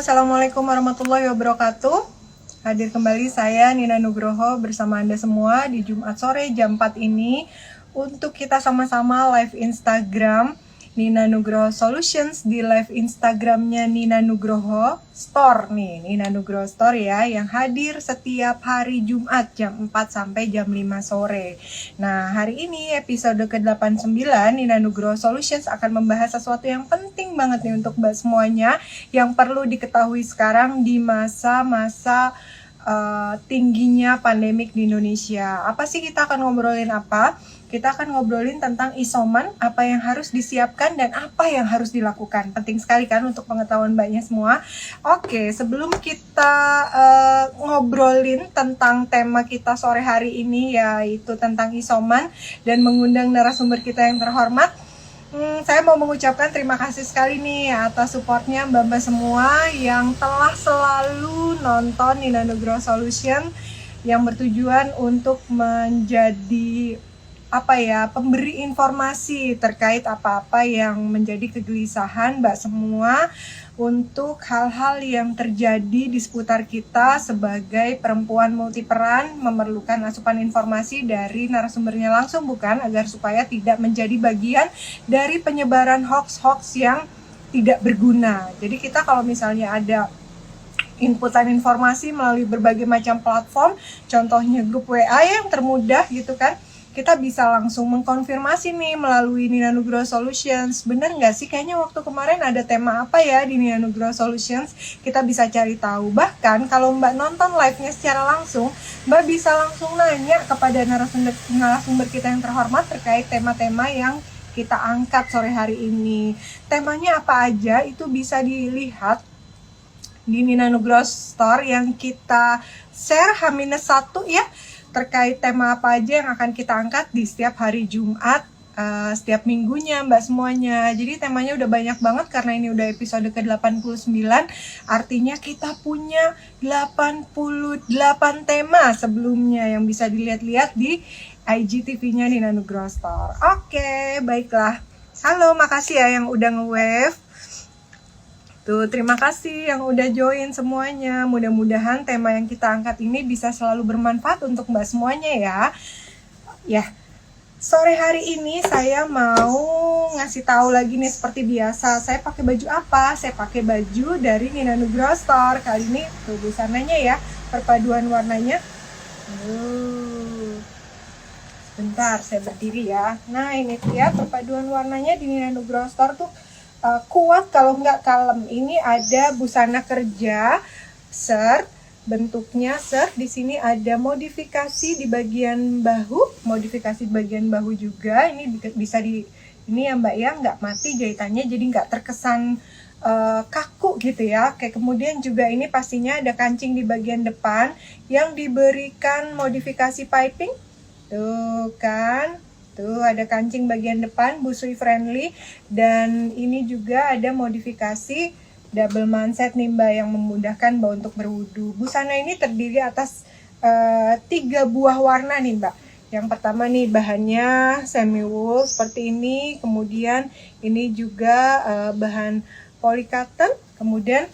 Assalamualaikum warahmatullahi wabarakatuh. Hadir kembali saya Nina Nugroho bersama Anda semua di Jumat sore jam 4 ini untuk kita sama-sama live Instagram Nina Nugroho Solutions di live Instagramnya Nina Nugroho Store nih, Nina Nugroho Store ya, yang hadir setiap hari Jumat jam 4 sampai jam 5 sore. Nah, hari ini episode ke-89 Nina Nugroho Solutions akan membahas sesuatu yang penting banget nih untuk Mbak semuanya yang perlu diketahui sekarang di masa-masa tingginya pandemik di Indonesia. Apa sih kita akan ngobrolin apa? Kita akan ngobrolin tentang isoman, apa yang harus disiapkan dan apa yang harus dilakukan. Penting sekali kan untuk pengetahuan Mbaknya semua. Oke, sebelum kita ngobrolin tentang tema kita sore hari ini, yaitu tentang isoman dan mengundang narasumber kita yang terhormat, saya mau mengucapkan terima kasih sekali nih atas supportnya Mbak-mbak semua yang telah selalu nonton Nina Nugroho Solution yang bertujuan untuk menjadi pemberi informasi terkait apa-apa yang menjadi kegelisahan Mbak semua untuk hal-hal yang terjadi di seputar kita sebagai perempuan multiperan memerlukan asupan informasi dari narasumbernya langsung, bukan, agar supaya tidak menjadi bagian dari penyebaran hoax-hoax yang tidak berguna. Jadi kita kalau misalnya ada inputan informasi melalui berbagai macam platform, contohnya grup WA yang termudah gitu kan, kita bisa langsung mengkonfirmasi nih melalui Nina Nugroho Solutions. Bener nggak sih? Kayaknya waktu kemarin ada tema apa ya di Nina Nugroho Solutions? Kita bisa cari tahu. Bahkan kalau Mbak nonton live-nya secara langsung, Mbak bisa langsung nanya kepada narasumber kita yang terhormat terkait tema-tema yang kita angkat sore hari ini. Temanya apa aja itu bisa dilihat di Nina Nugroho Store yang kita share H-1 ya, terkait tema apa aja yang akan kita angkat di setiap hari Jumat, setiap minggunya Mbak semuanya. Jadi temanya udah banyak banget karena ini udah episode ke-89, artinya kita punya 88 tema sebelumnya yang bisa dilihat-lihat di IGTV-nya Nina Nugroho Store. Oke, baiklah. Halo, makasih ya yang udah nge-wave. Tuh, terima kasih yang udah join semuanya. Mudah-mudahan tema yang kita angkat ini bisa selalu bermanfaat untuk Mbak semuanya ya. Ya, sore hari ini saya mau ngasih tahu lagi nih seperti biasa. Saya pakai baju apa? Saya pakai baju dari Nina Nugroho Store. Kali ini tuh busananya ya, perpaduan warnanya. Sebentar, saya berdiri ya. Nah, ini dia perpaduan warnanya di Nina Nugroho Store tuh kuat kalau nggak kalem. Ini ada busana kerja shirt, bentuknya shirt. Di sini ada modifikasi di bagian bahu, juga. Ini bisa ini ya Mbak ya, nggak mati jahitannya, jadi nggak terkesan kaku gitu ya. Kayak kemudian juga ini pastinya ada kancing di bagian depan yang diberikan modifikasi piping. Tuh kan. Tuh ada kancing bagian depan, busui friendly, dan ini juga ada modifikasi double manset nih Mbak yang memudahkan Mbak untuk berwudu. Busana ini terdiri atas 3 buah warna nih Mbak. Yang pertama nih bahannya semi wool seperti ini, kemudian ini juga bahan polycotton, kemudian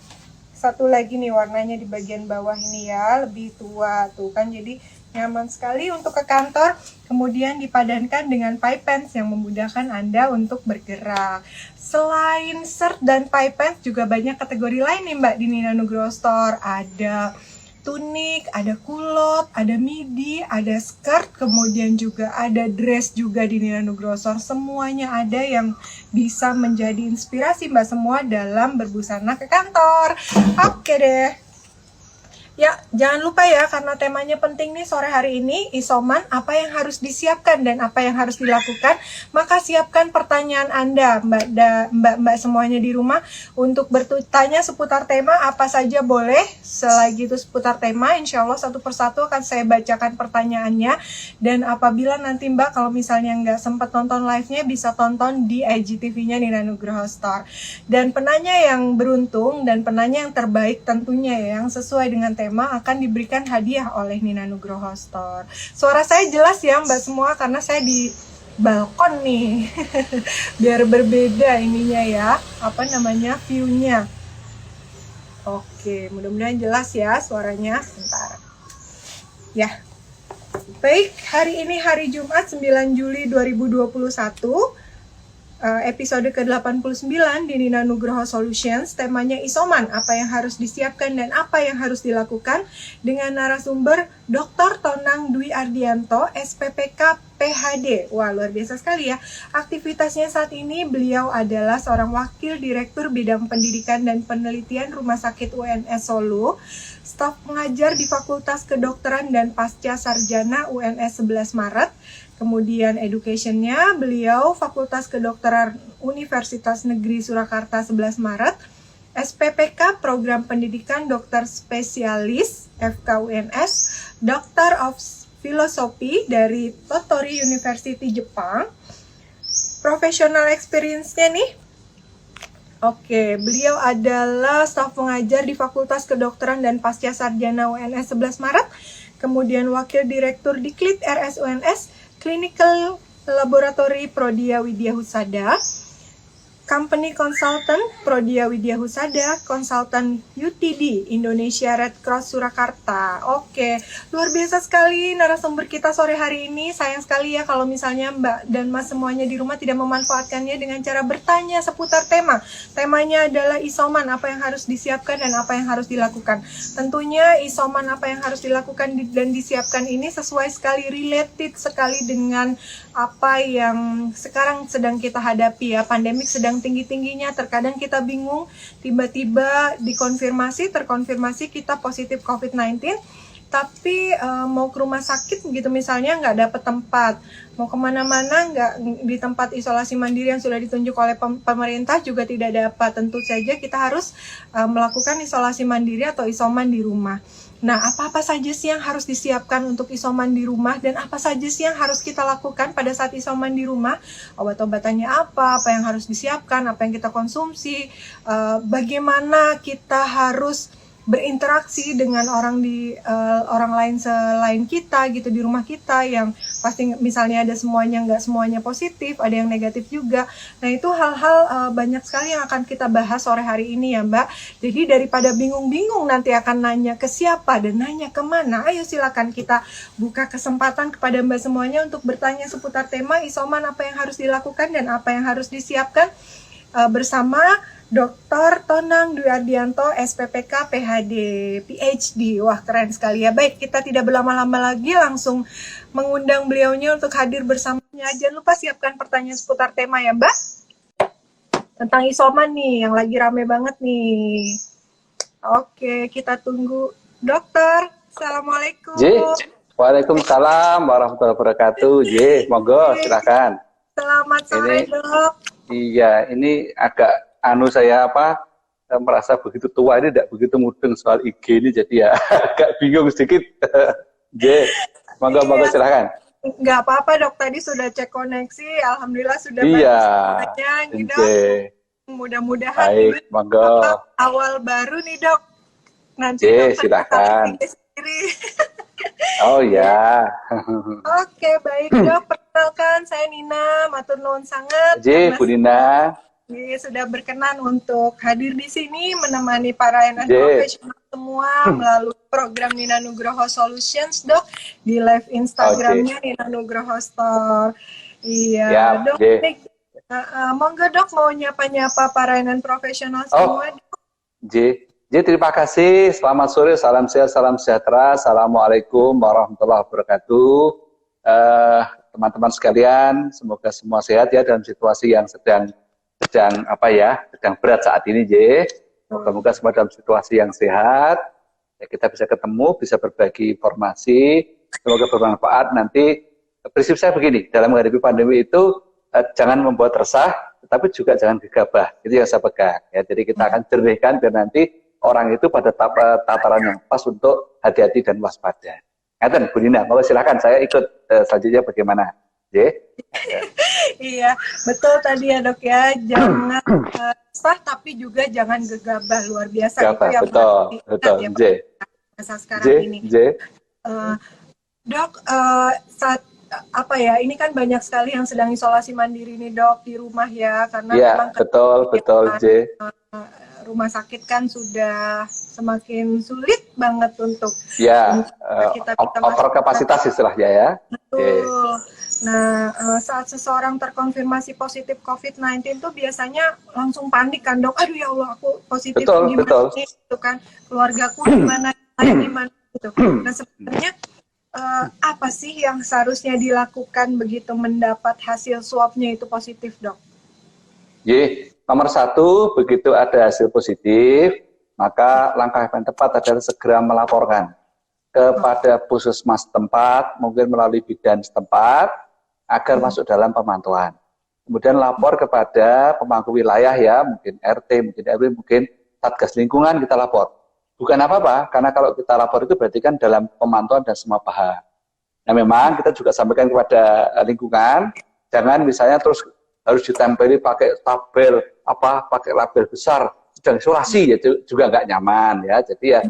satu lagi nih warnanya di bagian bawah ini ya, lebih tua tuh kan, jadi nyaman sekali untuk ke kantor. Kemudian dipadankan dengan pipe pants yang memudahkan Anda untuk bergerak. Selain shirt dan pipe pants juga banyak kategori lain nih Mbak di Nina Nugroho Store. Ada tunik, ada kulot, ada midi, ada skirt, kemudian juga ada dress juga di Nina Nugroho Store. Semuanya ada yang bisa menjadi inspirasi Mbak semua dalam berbusana ke kantor. Oke deh. Ya, jangan lupa ya, karena temanya penting nih sore hari ini, isoman, apa yang harus disiapkan dan apa yang harus dilakukan. Maka siapkan pertanyaan Anda, Mbak semuanya di rumah, untuk bertanya seputar tema, apa saja boleh. Selagi itu seputar tema, insya Allah satu persatu akan saya bacakan pertanyaannya. Dan apabila nanti Mbak, kalau misalnya nggak sempat nonton live-nya, bisa tonton di IGTV-nya Nina Nugroho Store. Dan penanya yang beruntung dan penanya yang terbaik tentunya ya, yang sesuai dengan tema akan diberikan hadiah oleh Nina Nugroho Store. Suara saya jelas ya Mbak semua, karena saya di balkon nih. Biar berbeda ininya ya, view-nya. Oke. Oke, mudah-mudahan jelas ya suaranya. Bentar. Ya. Baik, hari ini hari Jumat 9 Juli 2021. Episode ke-89 di Nina Nugroho Solutions, temanya isoman, apa yang harus disiapkan dan apa yang harus dilakukan, dengan narasumber Dr. Tonang Dwi Ardianto, SPPK PhD. Wah, luar biasa sekali ya. Aktivitasnya saat ini beliau adalah seorang wakil direktur bidang pendidikan dan penelitian Rumah Sakit UNS Solo, staf pengajar di Fakultas Kedokteran dan Pasca Sarjana UNS 11 Maret. Kemudian education-nya beliau Fakultas Kedokteran Universitas Negeri Surakarta 11 Maret, SPPK Program Pendidikan Dokter Spesialis FKUNS, Doctor of Philosophy dari Tottori University Jepang. Professional experience-nya nih, oke, beliau adalah staf pengajar di Fakultas Kedokteran dan Pasca Sarjana UNS 11 Maret, kemudian wakil direktur Diklit RSUNS, Clinical Laboratory Prodia Widya Husada, Company Consultant Prodia Widya Husada, Konsultan UTD Indonesia Red Cross Surakarta. Oke, luar biasa sekali narasumber kita sore hari ini. Sayang sekali ya kalau misalnya Mbak dan Mas semuanya di rumah tidak memanfaatkannya dengan cara bertanya seputar tema. Temanya adalah isoman, apa yang harus disiapkan dan apa yang harus dilakukan. Tentunya isoman apa yang harus dilakukan dan disiapkan ini sesuai sekali, related sekali dengan apa yang sekarang sedang kita hadapi ya. Pandemik sedang tinggi-tingginya, terkadang kita bingung, tiba-tiba terkonfirmasi kita positif COVID-19, tapi mau ke rumah sakit gitu misalnya nggak dapat tempat, mau kemana-mana nggak di tempat isolasi mandiri yang sudah ditunjuk oleh pemerintah juga tidak dapat. Tentu saja kita harus melakukan isolasi mandiri atau isoman di rumah. Nah, apa-apa saja sih yang harus disiapkan untuk isoman di rumah dan apa saja sih yang harus kita lakukan pada saat isoman di rumah? Obat-obatannya apa yang harus disiapkan, apa yang kita konsumsi, bagaimana kita harus berinteraksi dengan orang lain selain kita gitu di rumah kita, yang pasti misalnya ada semuanya, nggak semuanya positif, ada yang negatif juga. Nah, itu hal-hal banyak sekali yang akan kita bahas sore hari ini ya Mbak. Jadi daripada bingung-bingung nanti akan nanya ke siapa dan nanya kemana, ayo silakan kita buka kesempatan kepada Mbak semuanya untuk bertanya seputar tema isoman, apa yang harus dilakukan dan apa yang harus disiapkan, bersama Dr. Tonang Dwi Ardianto, SPPK PhD, PhD. Wah, keren sekali ya. Baik, kita tidak berlama-lama lagi, langsung mengundang beliaunya untuk hadir bersamanya. Jangan lupa siapkan pertanyaan seputar tema ya, Mbak. Tentang isoman nih, yang lagi rame banget nih. Oke, kita tunggu. Dokter, Assalamualaikum. Waalaikumsalam warahmatullahi wabarakatuh. Monggo, silakan. Selamat sore, Dok. Iya, ini agak saya merasa begitu tua ini tidak begitu mudeng soal IG ini, jadi ya agak bingung sedikit. Monggo silakan. Nggak apa-apa Dok, tadi sudah cek koneksi, alhamdulillah sudah banyak gitu. Mudah-mudahan baik, monggo. Awal baru nih Dok. Nanti silakan. Sendiri. Oh ya. Oke, baik Dok. Perkenalkan, saya Nina, matur nuwun sangat. Bu Nina. Sudah berkenan untuk hadir di sini menemani para profesional semua melalui program Nina Nugroho Solutions Dok, di live Instagramnya Nina Nugroho Store. Iya Dok. Monggo Dok, mau nyapa-nyapa para profesional semua Dok. Terima kasih. Selamat sore, salam sehat, salam sejahtera. Assalamualaikum warahmatullahi wabarakatuh. Teman-teman sekalian, semoga semua sehat ya dalam situasi yang sedang berat saat ini, Moga-moga semua dalam situasi yang sehat, ya, kita bisa ketemu, bisa berbagi informasi, semoga bermanfaat. Nanti prinsip saya begini, dalam menghadapi pandemi itu jangan membuat resah, tetapi juga jangan gegabah. Itu yang saya pegang. Ya, jadi kita akan jernihkan biar nanti orang itu pada tataran yang pas untuk hati-hati dan waspada. Ngaten, Bu Nina, mau silakan saya ikut selanjutnya bagaimana? Iya, betul tadi ya Dok ya, jangan sah tapi juga jangan gegabah, luar biasa. Itu yang betul. Masa sekarang ini. Dok, saat ini kan banyak sekali yang sedang isolasi mandiri nih Dok di rumah ya, karena memang betul rumah sakit kan sudah semakin sulit banget untuk Ya, kita bisa over masuk. kapasitas istilahnya ya. Betul. Nah, saat seseorang terkonfirmasi positif COVID-19 tuh biasanya langsung panik kan dok, aduh ya Allah aku positif Betul, gimana betul. nih gitu kan, keluargaku gimana, saya gimana gitu. Nah sebenarnya apa sih yang seharusnya dilakukan begitu mendapat hasil swabnya itu positif dok? Nomor satu, begitu ada hasil positif, maka langkah yang tepat adalah segera melaporkan kepada puskesmas setempat, mungkin melalui bidan setempat, agar masuk dalam pemantauan. Kemudian lapor kepada pemangku wilayah ya, mungkin RT, mungkin RW, mungkin Satgas Lingkungan kita lapor. Bukan apa-apa, karena kalau kita lapor itu berarti kan dalam pemantauan dan semua paham. Nah memang kita juga sampaikan kepada lingkungan, jangan misalnya terus harus ditempeli pakai tabel, pakai label besar, sedang isolasi ya juga nggak nyaman ya. Jadi ya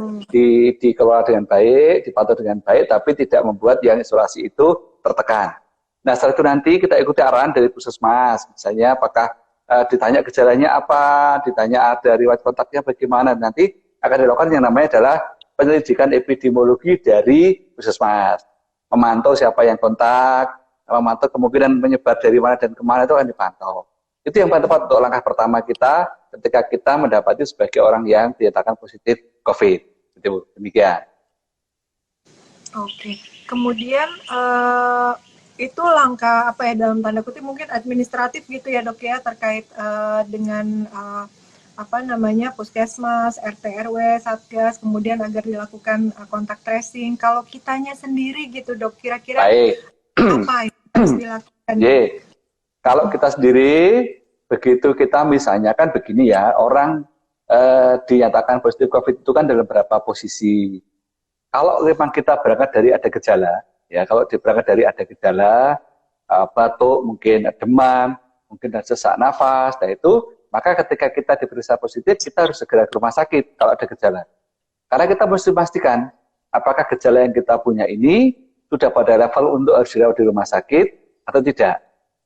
dikelola dengan baik, dipantau dengan baik, tapi tidak membuat yang isolasi itu tertekan. Nah setelah itu nanti kita ikuti arahan dari puskesmas, misalnya apakah ditanya gejalanya apa, ditanya ada riwayat kontaknya bagaimana, nanti akan dilakukan yang namanya adalah penyelidikan epidemiologi dari puskesmas, memantau siapa yang kontak, memantau kemungkinan menyebar dari mana dan kemana itu akan dipantau. Itu yang paling tepat untuk langkah pertama kita ketika kita mendapati sebagai orang yang dinyatakan positif COVID. Itu demikian. Oke, kemudian itu langkah apa ya dalam tanda kutip mungkin administratif gitu ya dok ya terkait dengan apa namanya puskesmas, RT RW, Satgas, kemudian agar dilakukan kontak tracing. Kalau kitanya sendiri gitu dok, kira-kira apa yang harus dilakukan? Kalau kita sendiri, begitu kita misalnya kan begini ya, orang dinyatakan positif COVID itu kan dalam beberapa posisi. Kalau memang kita berangkat dari ada gejala, ya kalau berangkat dari ada gejala, batuk, mungkin demam, mungkin ada sesak nafas, nah itu, maka ketika kita diperiksa positif, kita harus segera ke rumah sakit kalau ada gejala. Karena kita mesti pastikan, apakah gejala yang kita punya ini sudah pada level untuk harus dirawat di rumah sakit atau tidak.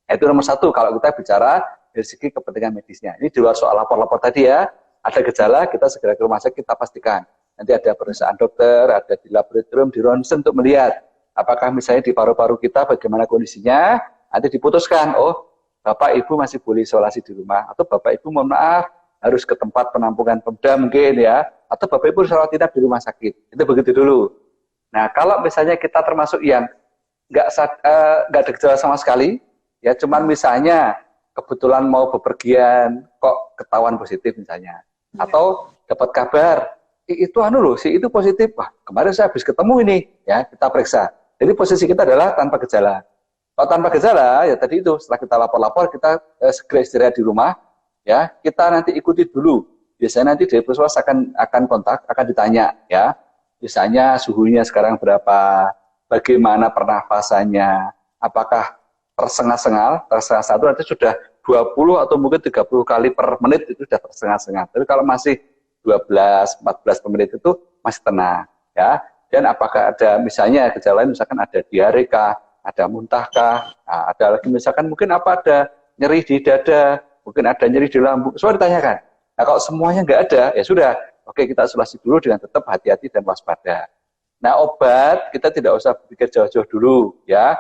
Itu nomor satu kalau kita bicara dari segi kepentingan medisnya. Ini di luar soal lapor-lapor tadi ya, ada gejala, kita segera ke rumah sakit, kita pastikan. Nanti ada pemeriksaan dokter, ada di laboratorium, di ronsen untuk melihat apakah misalnya di paru-paru kita bagaimana kondisinya, nanti diputuskan, oh Bapak Ibu masih boleh isolasi di rumah, atau Bapak Ibu mohon maaf harus ke tempat penampungan Pemda mungkin ya, atau Bapak Ibu harus rawat inap di rumah sakit. Itu begitu dulu. Nah kalau misalnya kita termasuk yang nggak ada gejala sama sekali, ya cuman misalnya kebetulan mau bepergian kok ketahuan positif misalnya, atau dapat kabar itu itu positif, wah kemarin saya habis ketemu ini, ya kita periksa. Jadi posisi kita adalah tanpa gejala. Kalau tanpa gejala, ya tadi itu setelah kita lapor-lapor, kita segera istirahat di rumah, ya kita nanti ikuti dulu. Biasanya nanti dari puskesmas akan kontak, akan ditanya, ya misalnya suhunya sekarang berapa, bagaimana pernafasannya, apakah tersengal-sengal satu nanti sudah 20 atau mungkin 30 kali per menit itu sudah tersengal-sengal. Tapi kalau masih 12, 14 per menit itu masih tenang, ya. Dan apakah ada misalnya gejala lain, misalkan ada diare kah, ada muntah kah, nah, ada lagi misalkan mungkin ada nyeri di dada, mungkin ada nyeri di lambung, semua ditanyakan. Nah kalau semuanya nggak ada, ya sudah, oke kita isolasi dulu dengan tetap hati-hati dan waspada. Nah obat kita tidak usah pikir jauh-jauh dulu, ya.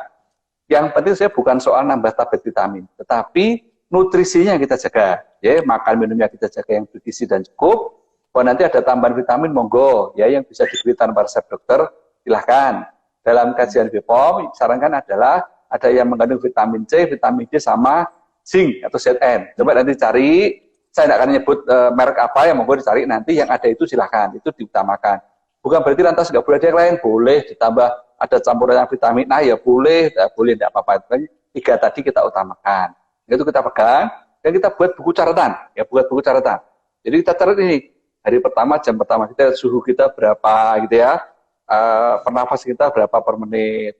Yang penting saya bukan soal nambah tablet vitamin, tetapi nutrisinya kita jaga, ya makan minumnya kita jaga yang bergizi dan cukup. Kalau nanti ada tambahan vitamin, monggo, ya yang bisa diberi tanpa resep dokter, silahkan. Dalam kajian BPOM, sarankan adalah ada yang mengandung vitamin C, vitamin D, sama zinc atau ZN. Coba nanti cari, saya tidak akan nyebut merek apa, yang monggo dicari nanti, yang ada itu silahkan, itu diutamakan. Bukan berarti lantas nggak boleh ada yang lain, boleh ditambah ada campuran vitamin A, ya boleh, tidak apa-apa. Tiga tadi kita utamakan. Itu kita pegang, dan kita buat buku catatan, ya buat buku catatan. Jadi kita catat ini, hari pertama, jam pertama kita suhu kita berapa gitu ya, pernafasan kita berapa per menit,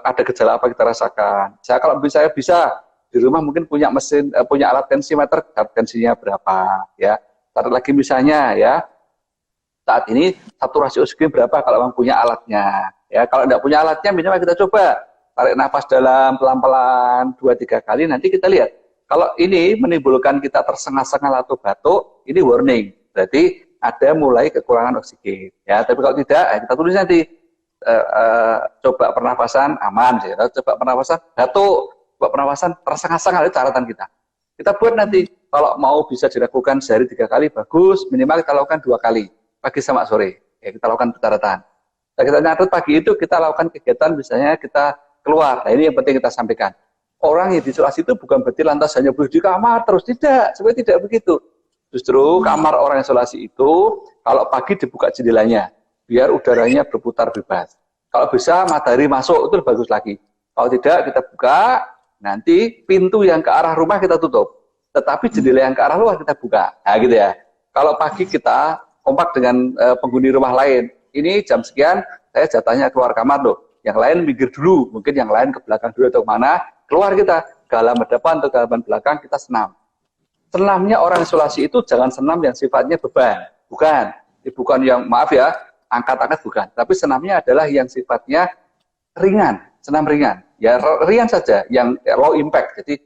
ada gejala apa kita rasakan. Saya kalau bisa di rumah mungkin punya mesin, punya alat tensimeter, tensinya berapa ya. Taruh lagi misalnya ya, saat ini saturasi oksigen berapa kalau memang punya alatnya. Ya kalau tidak punya alatnya, minimal kita coba tarik nafas dalam pelan-pelan 2-3 kali, nanti kita lihat. Kalau ini menimbulkan kita tersengal-sengal atau batuk, ini warning. berarti ada mulai kekurangan oksigen. Ya, tapi kalau tidak, kita tulis nanti coba pernafasan aman, ya. Coba pernafasan batuk, coba pernafasan tersengal-sengal, itu catatan kita. Kita buat nanti, kalau mau bisa dilakukan sehari 3 kali, bagus, minimal kita lakukan 2 kali, pagi sama sore. Ya, kita lakukan catatan. Nah, kita nyatet pagi itu, kita lakukan kegiatan, misalnya kita keluar. Nah, ini yang penting kita sampaikan. Orang yang diisolasi itu bukan berarti lantas hanya boleh di kamar terus, tidak, sebenarnya tidak begitu. Justru kamar orang isolasi itu, kalau pagi dibuka jendelanya, biar udaranya berputar bebas. Kalau bisa matahari masuk, itu bagus lagi. Kalau tidak, kita buka, nanti pintu yang ke arah rumah kita tutup. Tetapi jendela yang ke arah luar kita buka. Nah, gitu ya. Kalau pagi kita kompak dengan penghuni rumah lain. Ini jam sekian, saya jatahnya keluar kamar loh. Yang lain minggir dulu. Mungkin yang lain ke belakang dulu atau kemana. Keluar kita. Ke halaman depan atau ke halaman belakang, kita senam. Senamnya orang isolasi itu jangan senam yang sifatnya beban. Bukan. Bukan yang, maaf ya, angkat-angkat bukan. Tapi senamnya adalah yang sifatnya ringan. Senam ringan. Ya ringan saja. Yang low impact. Jadi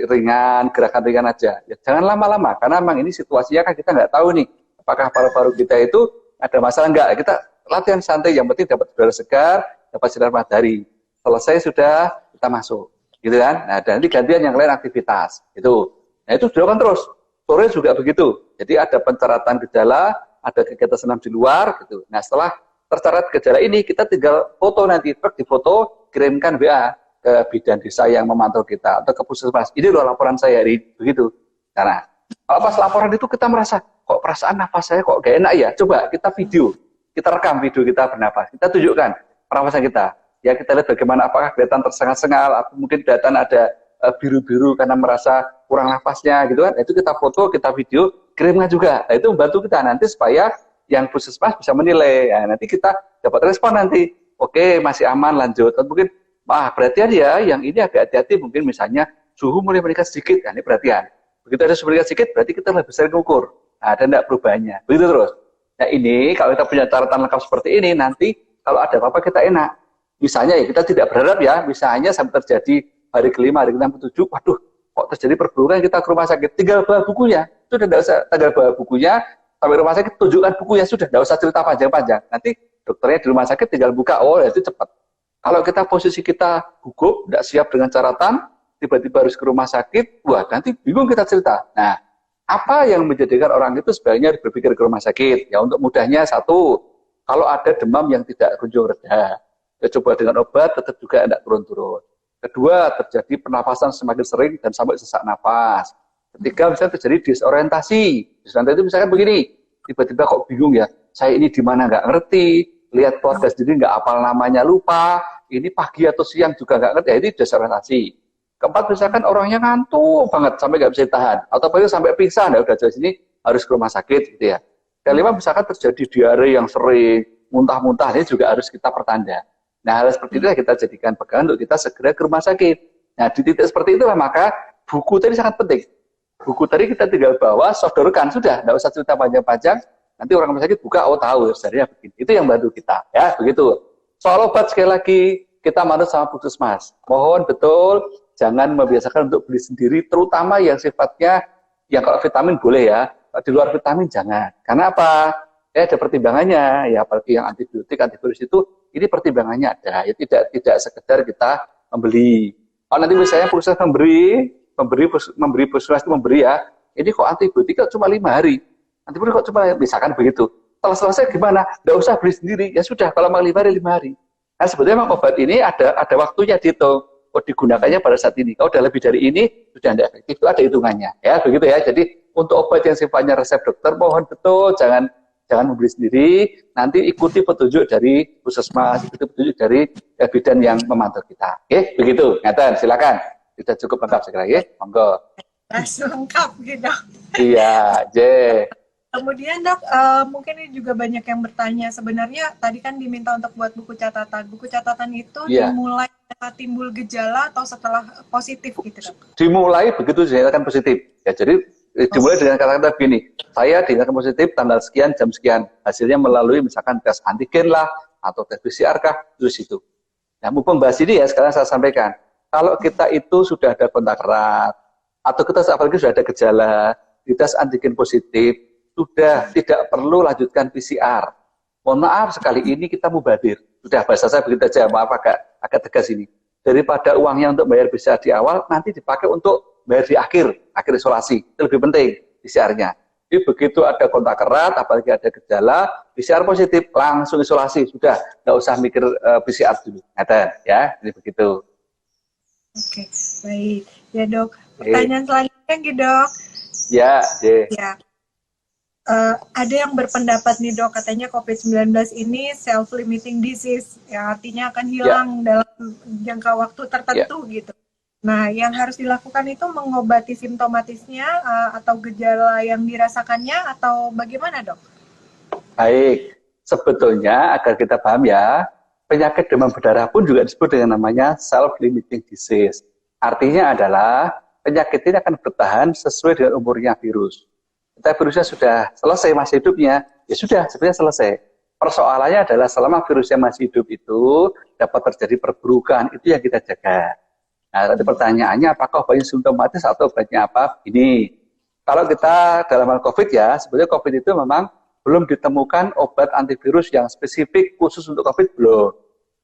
ringan, gerakan ringan aja. Ya, jangan lama-lama. Karena memang ini situasinya kan kita nggak tahu nih. Apakah paru-paru kita itu ada masalah enggak? Kita latihan santai. Yang penting dapat udara segar, dapat sinar matahari. Selesai sudah, kita masuk. Gitu kan? Nah, dan nanti gantian yang lain aktivitas. Gitu. Nah, itu dilakukan terus. Sore juga begitu. Jadi ada pencaratan gejala, ada kegiatan senam di luar gitu. Nah, setelah tercatat gejala ini, kita tinggal foto nanti, difoto, kirimkan WA ke bidan desa yang memantau kita atau ke puskesmas. Ini loh laporan saya hari begitu. Karena kalau pas laporan itu kita merasa kok perasaan nafas saya kok gak enak ya. Coba kita video, kita rekam video kita bernapas, kita tunjukkan pernapasan kita. Ya kita lihat bagaimana apakah kelihatan tersengal-sengal, atau mungkin kelihatan ada biru-biru karena merasa kurang nafasnya gitu kan. Itu kita foto, kita video, kirimkan juga. Nah, itu membantu kita nanti supaya yang puskesmas bisa menilai. Nah, nanti kita dapat respon nanti. Oke, masih aman, lanjut. Atau mungkin, perhatian ya, yang ini agak hati-hati. Mungkin misalnya suhu mulai meningkat sedikit. Nah, ini perhatian. Begitu ada suhu meningkat sedikit, berarti kita lebih sering ukur. Nah, dan tidak perubahannya. Begitu terus. Nah, ini kalau kita punya catatan lengkap seperti ini, nanti kalau ada apa-apa kita enak. Misalnya ya, kita tidak berharap ya, misalnya sampai terjadi hari ke-5, hari ke-6, ke-7, waduh, kok terjadi perburukan, kita ke rumah sakit, tinggal bawa bukunya. Sudah tidak usah, tinggal bawa bukunya, sampai rumah sakit, tunjukkan bukunya, sudah, tidak usah cerita panjang-panjang. Nanti dokternya di rumah sakit tinggal buka, oh itu cepat. Kalau kita posisi kita gugup, tidak siap dengan catatan, tiba-tiba harus ke rumah sakit, wah nanti bingung kita cerita. Nah, apa yang menjadikan orang itu sebaiknya berpikir ke rumah sakit? Ya untuk mudahnya, satu, kalau ada demam yang tidak kunjung reda, ya coba dengan obat, tetap juga tidak turun-turun. Kedua, terjadi pernapasan semakin sering dan sampai sesak napas. Ketiga, misalnya terjadi disorientasi. Disorientasi itu misalkan begini, tiba-tiba kok bingung ya, saya ini di mana nggak ngerti, lihat keluarga sendiri nggak hafal namanya, lupa, ini pagi atau siang juga nggak ngerti, ya ini disorientasi. Keempat, misalkan orangnya ngantuk banget sampai nggak bisa ditahan, atau sampai pingsan, ya udah jelas ini harus ke rumah sakit, gitu ya. Kelima, misalkan terjadi diare yang sering, muntah-muntah, ini juga harus kita pertanda. Nah, hal seperti itulah kita jadikan pegangan untuk kita segera ke rumah sakit. Nah, di titik seperti itulah maka buku tadi sangat penting. Buku tadi kita tinggal bawa, sodorkan, sudah, tidak usah cerita panjang-panjang. Nanti orang rumah sakit buka, oh tahu, sebenarnya begini. Itu yang bantu kita, ya, begitu. Soal obat sekali lagi, kita manut sama puskesmas. Mohon betul, jangan membiasakan untuk beli sendiri, terutama yang sifatnya, yang kalau vitamin boleh ya, di luar vitamin jangan. Karena apa? Ya ada pertimbangannya, ya apalagi yang antibiotik, antivirus itu, ini pertimbangannya ada. Ya tidak sekedar kita membeli. Kalau nanti misalnya puskesmas memberi puskesmas itu memberi ya, ini kok antibiotik kok cuma 5 hari, antibiotik kok cuma misalkan begitu. Setelah selesai gimana? Tidak usah beli sendiri. Ya sudah, kalau mau 5 hari, 5 hari. Nah sebetulnya memang obat ini ada waktunya dihitung. Oh digunakannya pada saat ini. Kalau udah lebih dari ini sudah tidak efektif, itu ada hitungannya. Ya begitu ya. Jadi untuk obat yang sifatnya resep dokter, mohon betul jangan membeli sendiri, nanti ikuti petunjuk dari puskesmas, ikuti petunjuk dari bidan yang memantau kita. Oke, begitu. Ngaten, silakan. Sudah cukup lengkap sekali, ya. Monggo. Langsung lengkap gitu. Iya, J. Kemudian dok, mungkin ini juga banyak yang bertanya, sebenarnya tadi kan diminta untuk buat buku catatan. Buku catatan itu dimulai setelah timbul gejala atau setelah positif gitu dok? Dimulai begitu dinyatakan positif. Ya, jadi dimulai dengan kata-kata begini, saya dinyatakan positif tanggal sekian, jam sekian. Hasilnya melalui misalkan tes antigen lah, atau tes PCR kah, terus itu. Nah, mumpung bahas ini ya, sekarang saya sampaikan. Kalau kita itu sudah ada kontak erat, atau kita apalagi sudah ada gejala, di tes antigen positif, sudah tidak perlu lanjutkan PCR. Mohon maaf, sekali ini kita mubadir. Sudah, bahasa saya begitu aja, maaf agak tegas ini. Daripada uangnya untuk bayar PCR di awal, nanti dipakai untuk bayar di akhir isolasi. Itu lebih penting PCR-nya. Jadi begitu ada kontak erat, apalagi ada gejala, PCR positif, langsung isolasi. Sudah, nggak usah mikir PCR dulu. Ada, ya, jadi begitu. Oke, baik. Ya dok, pertanyaan selanjutnya gitu dok. Ya, ya. Ada yang berpendapat nih dok, katanya COVID-19 ini self-limiting disease, yang artinya akan hilang dalam jangka waktu tertentu gitu. Nah, yang harus dilakukan itu mengobati simptomatisnya atau gejala yang dirasakannya atau bagaimana dok? Baik, sebetulnya agar kita paham ya, penyakit demam berdarah pun juga disebut dengan namanya self-limiting disease. Artinya adalah penyakit ini akan bertahan sesuai dengan umurnya virus. Kita virusnya sudah selesai masa hidupnya, ya sudah, sebenarnya selesai. Persoalannya adalah selama virusnya masih hidup itu dapat terjadi perburukan, itu yang kita jaga. Nah, tadi pertanyaannya apakah obatnya simptomatis atau obatnya apa? Ini, kalau kita dalam hal COVID ya, sebenarnya COVID itu memang belum ditemukan obat antivirus yang spesifik khusus untuk COVID, belum.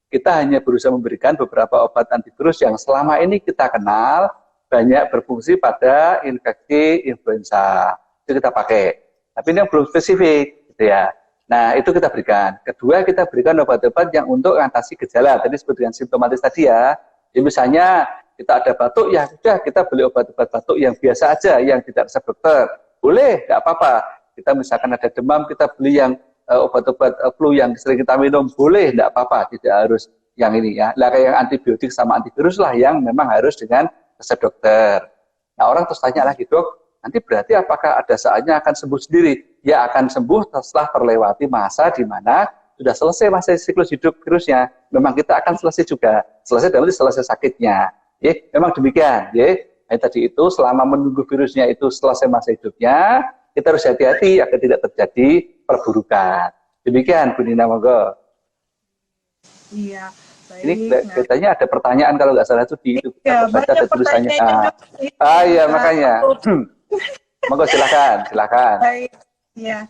Kita hanya berusaha memberikan beberapa obat antivirus yang selama ini kita kenal banyak berfungsi pada infeksi influenza. Itu kita pakai. Tapi ini yang belum spesifik, gitu ya. Nah, itu kita berikan. Kedua, kita berikan obat-obat yang untuk mengatasi gejala. Tadi disebut dengan simptomatis tadi ya. Ya, misalnya kita ada batuk, ya sudah kita beli obat-obat batuk yang biasa aja, yang tidak resep dokter. Boleh, nggak apa-apa. Kita misalkan ada demam, kita beli yang obat-obat flu yang sering kita minum, boleh, nggak apa-apa. Tidak harus yang ini ya. Lah kayak yang antibiotik sama antivirus lah yang memang harus dengan resep dokter. Nah, orang terus tanya lagi, dok, nanti berarti apakah ada saatnya akan sembuh sendiri? Ya akan sembuh setelah terlewati masa di mana sudah selesai masa siklus hidup virusnya. Memang kita akan selesai juga. Selesai dalam arti selesai sakitnya. Memang demikian. Tadi itu selama menunggu virusnya itu selesai masa hidupnya, kita harus hati-hati agar tidak terjadi perburukan. Demikian, Bu Nina, monggo. Iya. Baik, ini katanya ada pertanyaan kalau nggak salah itu di itu baca ada tulisannya. Iya makanya. Monggo silakan. Baik. Ya.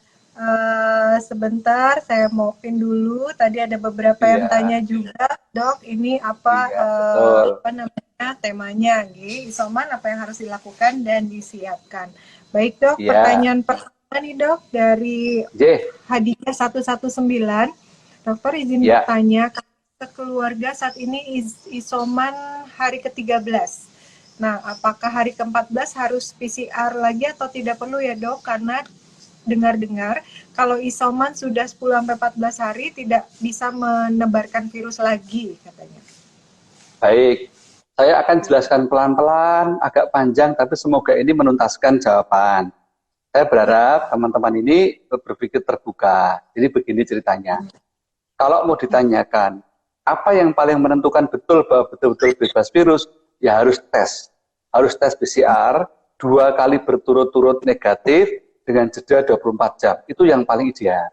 Sebentar saya mau pin dulu. Tadi ada beberapa yang tanya juga, dok. Ini apa namanya temanya? Isoman apa yang harus dilakukan dan disiapkan. Baik dok. Pertanyaan pertama nih dok dari Hadiah 119. Dokter izin bertanya. Keluarga saat ini isoman hari ke-13. Nah, apakah hari ke-14 harus PCR lagi atau tidak perlu ya dok? Karena dengar-dengar kalau isoman sudah 10-14 hari tidak bisa menebarkan virus lagi katanya. Baik, saya akan jelaskan pelan-pelan, agak panjang, tapi semoga ini menuntaskan jawaban. Saya berharap teman-teman ini berpikir terbuka. Jadi begini ceritanya. Kalau mau ditanyakan, apa yang paling menentukan betul bahwa betul-betul bebas virus? Ya harus tes. Harus tes PCR 2 kali berturut-turut negatif dengan jeda 24 jam. Itu yang paling ideal.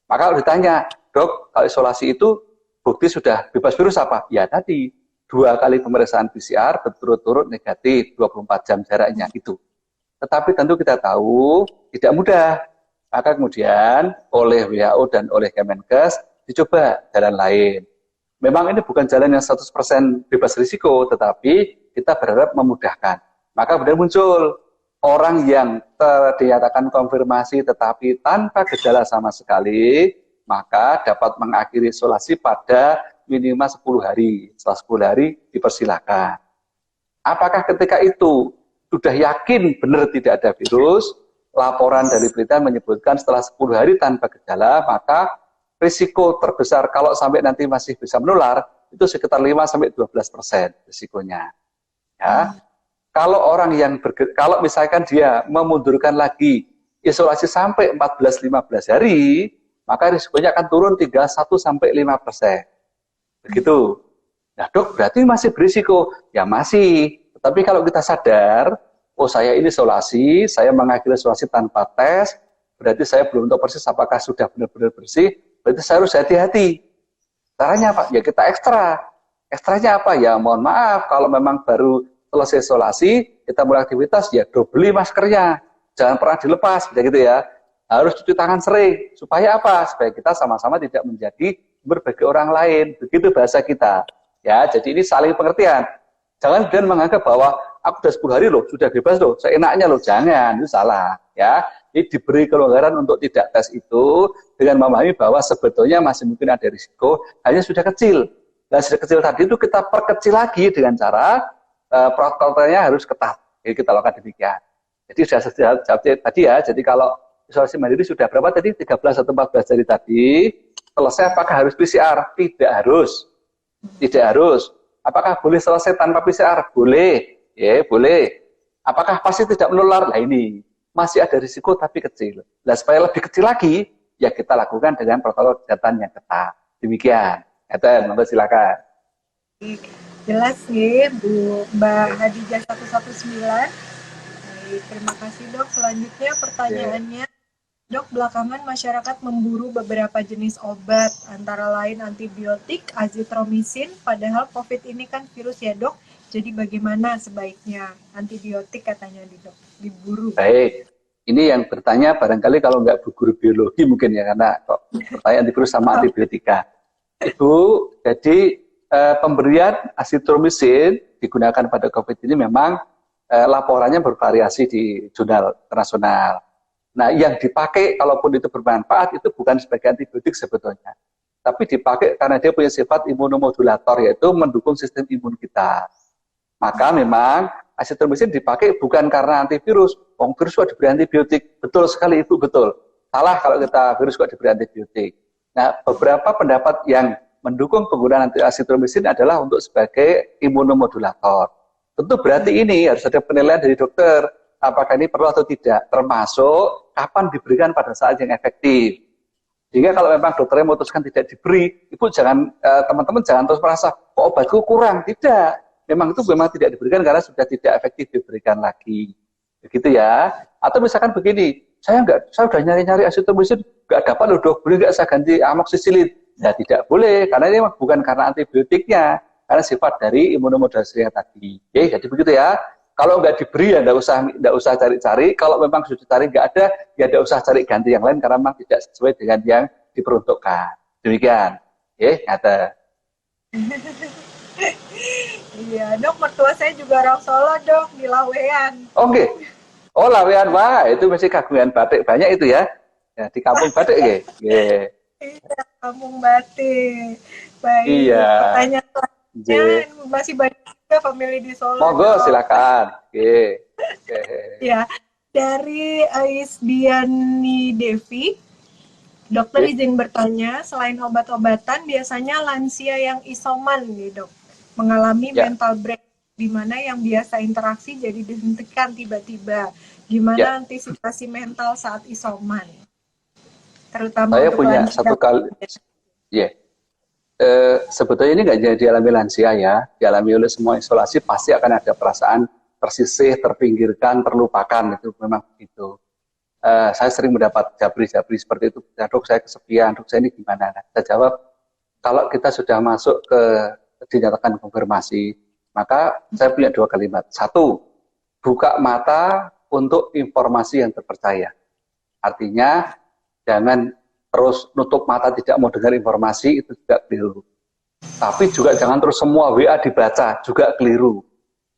Maka kalau ditanya, dok, kalau isolasi itu bukti sudah bebas virus apa? Ya tadi, 2 kali pemeriksaan PCR berturut-turut negatif, 24 jam jaraknya itu. Tetapi tentu kita tahu tidak mudah. Maka kemudian oleh WHO dan oleh Kemenkes dicoba jalan lain. Memang ini bukan jalan yang 100% bebas risiko, tetapi kita berharap memudahkan. Maka kemudian muncul orang yang dinyatakan konfirmasi tetapi tanpa gejala sama sekali, maka dapat mengakhiri isolasi pada minimal 10 hari. Setelah 10 hari dipersilakan. Apakah ketika itu sudah yakin benar tidak ada virus, laporan dari Britain menyebutkan setelah 10 hari tanpa gejala, maka risiko terbesar kalau sampai nanti masih bisa menular, itu sekitar 5-12% risikonya. Ya. Kalau orang yang kalau misalkan dia memundurkan lagi isolasi sampai 14-15 hari, maka risikonya akan turun 31-5%. Begitu. Nah dok, berarti masih berisiko? Ya masih. Tapi kalau kita sadar, oh saya ini isolasi, saya mengakhiri isolasi tanpa tes, berarti saya belum tahu persis apakah sudah benar-benar bersih, berarti saya harus hati-hati. Caranya apa? Ya kita ekstra. Ekstranya apa? Ya mohon maaf, kalau memang baru selesai isolasi, kita mulai aktivitas, ya beli maskernya. jangan pernah dilepas, gitu ya. Harus cuci tangan sering, supaya apa? Supaya kita sama-sama tidak menjadi sumber bagi orang lain, begitu bahasa kita. Ya, jadi ini saling pengertian. Jangan kemudian menganggap bahwa aku sudah 10 hari loh, sudah bebas loh, seenaknya loh, jangan, itu salah. Ya, ini diberi kelonggaran untuk tidak tes itu dengan memahami bahwa sebetulnya masih mungkin ada risiko, hanya sudah kecil. Nah, sudah kecil tadi itu kita perkecil lagi dengan cara protokolnya harus ketat. Jadi kita lakukan demikian. Jadi sudah jawab tadi ya. Jadi kalau isolasi mandiri sudah berapa tadi? 13 atau 14 hari tadi. Selesai apakah harus PCR? Tidak harus. Tidak harus. Apakah boleh selesai tanpa PCR? Boleh. Ya, boleh. Apakah pasti tidak menular? Nah ini masih ada risiko tapi kecil. Nah supaya lebih kecil lagi, ya kita lakukan dengan protokol kesehatan yang ketat. Demikian. Eten, monggo silakan. Jelas nih Bu Mbak Hadijah 119. Baik, terima kasih dok. Selanjutnya pertanyaannya, dok, belakangan masyarakat memburu beberapa jenis obat, antara lain antibiotik, azitromisin, padahal COVID ini kan virus ya dok, jadi bagaimana sebaiknya antibiotik katanya di dok, diburu. Baik, ini yang bertanya barangkali kalau nggak bu guru biologi mungkin ya, karena kok pertanyaan antivirus sama antibiotika. Ibu, jadi pemberian azitromisin digunakan pada COVID ini memang laporannya bervariasi di jurnal internasional. Nah, yang dipakai kalaupun itu bermanfaat itu bukan sebagai antibiotik sebetulnya, tapi dipakai karena dia punya sifat imunomodulator, yaitu mendukung sistem imun kita. Maka memang azitromisin dipakai bukan karena antivirus. Virus kok diberi antibiotik? Betul sekali Ibu, betul. Salah kalau kita virus kok diberi antibiotik. Nah, beberapa pendapat yang mendukung penggunaan azitromisin adalah untuk sebagai imunomodulator. Tentu berarti ini harus ada penilaian dari dokter, apakah ini perlu atau tidak, termasuk kapan diberikan pada saat yang efektif. Sehingga kalau memang dokternya memutuskan tidak diberi, Ibu jangan, teman-teman jangan terus merasa, kok obatku kurang. Tidak, memang itu memang tidak diberikan karena sudah tidak efektif diberikan lagi. Begitu ya. Atau misalkan begini, saya udah nyari-nyari azitromisin, nggak dapat loh dok, boleh nggak saya ganti amoksisilin? Ya tidak boleh, karena ini bukan karena antibiotiknya, karena sifat dari imunomodulatornya tadi. Oke, jadi begitu ya. Kalau nggak diberi ya nggak usah cari-cari. Kalau memang sudah cari nggak ada, ya nggak usah cari ganti yang lain karena memang tidak sesuai dengan yang diperuntukkan. Demikian. Oke, nyata. Iya, dok, mertua saya juga orang Solo dok, di Lawean. Oke. Oh, Lawean, wah, itu masih kagungan batik banyak itu ya. Ya di kampung batik ya. Yeah. Iya, kampung batik. Baik. Iya. Pertanyaan selanjutnya masih banyak juga family di Solo. Monggo silakan. Oke. Ya, dari Isdiani Devi, dokter izin bertanya, selain obat-obatan, biasanya lansia yang isoman nih dok, mengalami mental break, di mana yang biasa interaksi jadi dihentikan tiba-tiba. Gimana antisipasi mental saat isoman? Terutama saya untuk punya lansia. Satu kali, sebetulnya ini nggak jadi dialami lansia ya, dialami oleh semua isolasi pasti akan ada perasaan tersisih, terpinggirkan, terlupakan, itu memang begitu. Saya sering mendapat jabri-jabri seperti itu, ya, dok saya kesepian, dok saya ini gimana? Nah, saya jawab, kalau kita sudah masuk ke dinyatakan konfirmasi, maka saya punya 2 kalimat. 1, buka mata untuk informasi yang terpercaya. Artinya, jangan terus nutup mata tidak mau dengar informasi, itu juga keliru. Tapi juga jangan terus semua WA dibaca, juga keliru.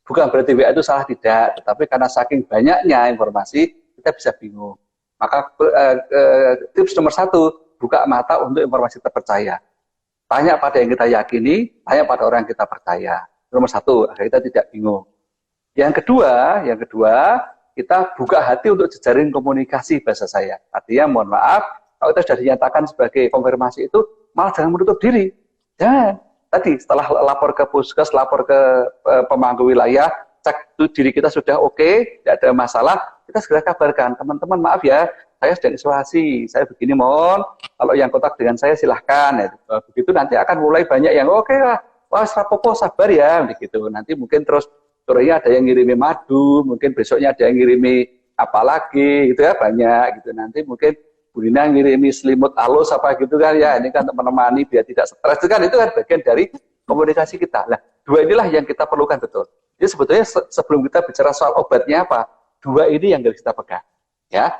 Bukan berarti WA itu salah, tidak, tetapi karena saking banyaknya informasi, kita bisa bingung. Maka tips nomor 1, buka mata untuk informasi terpercaya. Tanya pada yang kita yakini, tanya pada orang yang kita percaya. Nomor 1, agar kita tidak bingung. Yang kedua, kita buka hati untuk jejaring komunikasi bahasa saya. Artinya, mohon maaf, kalau kita sudah dinyatakan sebagai konfirmasi itu, malah jangan menutup diri. Jangan. Tadi, setelah lapor ke puskes, lapor ke pemangku wilayah, cek diri kita sudah oke, tidak ada masalah, kita segera kabarkan. Teman-teman, maaf ya, saya sedang isolasi, saya begini, mohon, kalau yang kontak dengan saya silahkan. Ya. Begitu nanti akan mulai banyak yang, oke lah, wah, rapopo, sabar ya, begitu. Nanti mungkin terus, sorenya ada yang ngirimi madu, mungkin besoknya ada yang ngirimi apa lagi, gitu ya, banyak gitu. Nanti mungkin Bu Lina ngirimi selimut alus apa gitu kan, ya ini kan menemani biar tidak stres, itu kan bagian dari komunikasi kita. Nah, 2 inilah yang kita perlukan betul. Jadi sebetulnya sebelum kita bicara soal obatnya apa, 2 ini yang harus kita pegang. ya.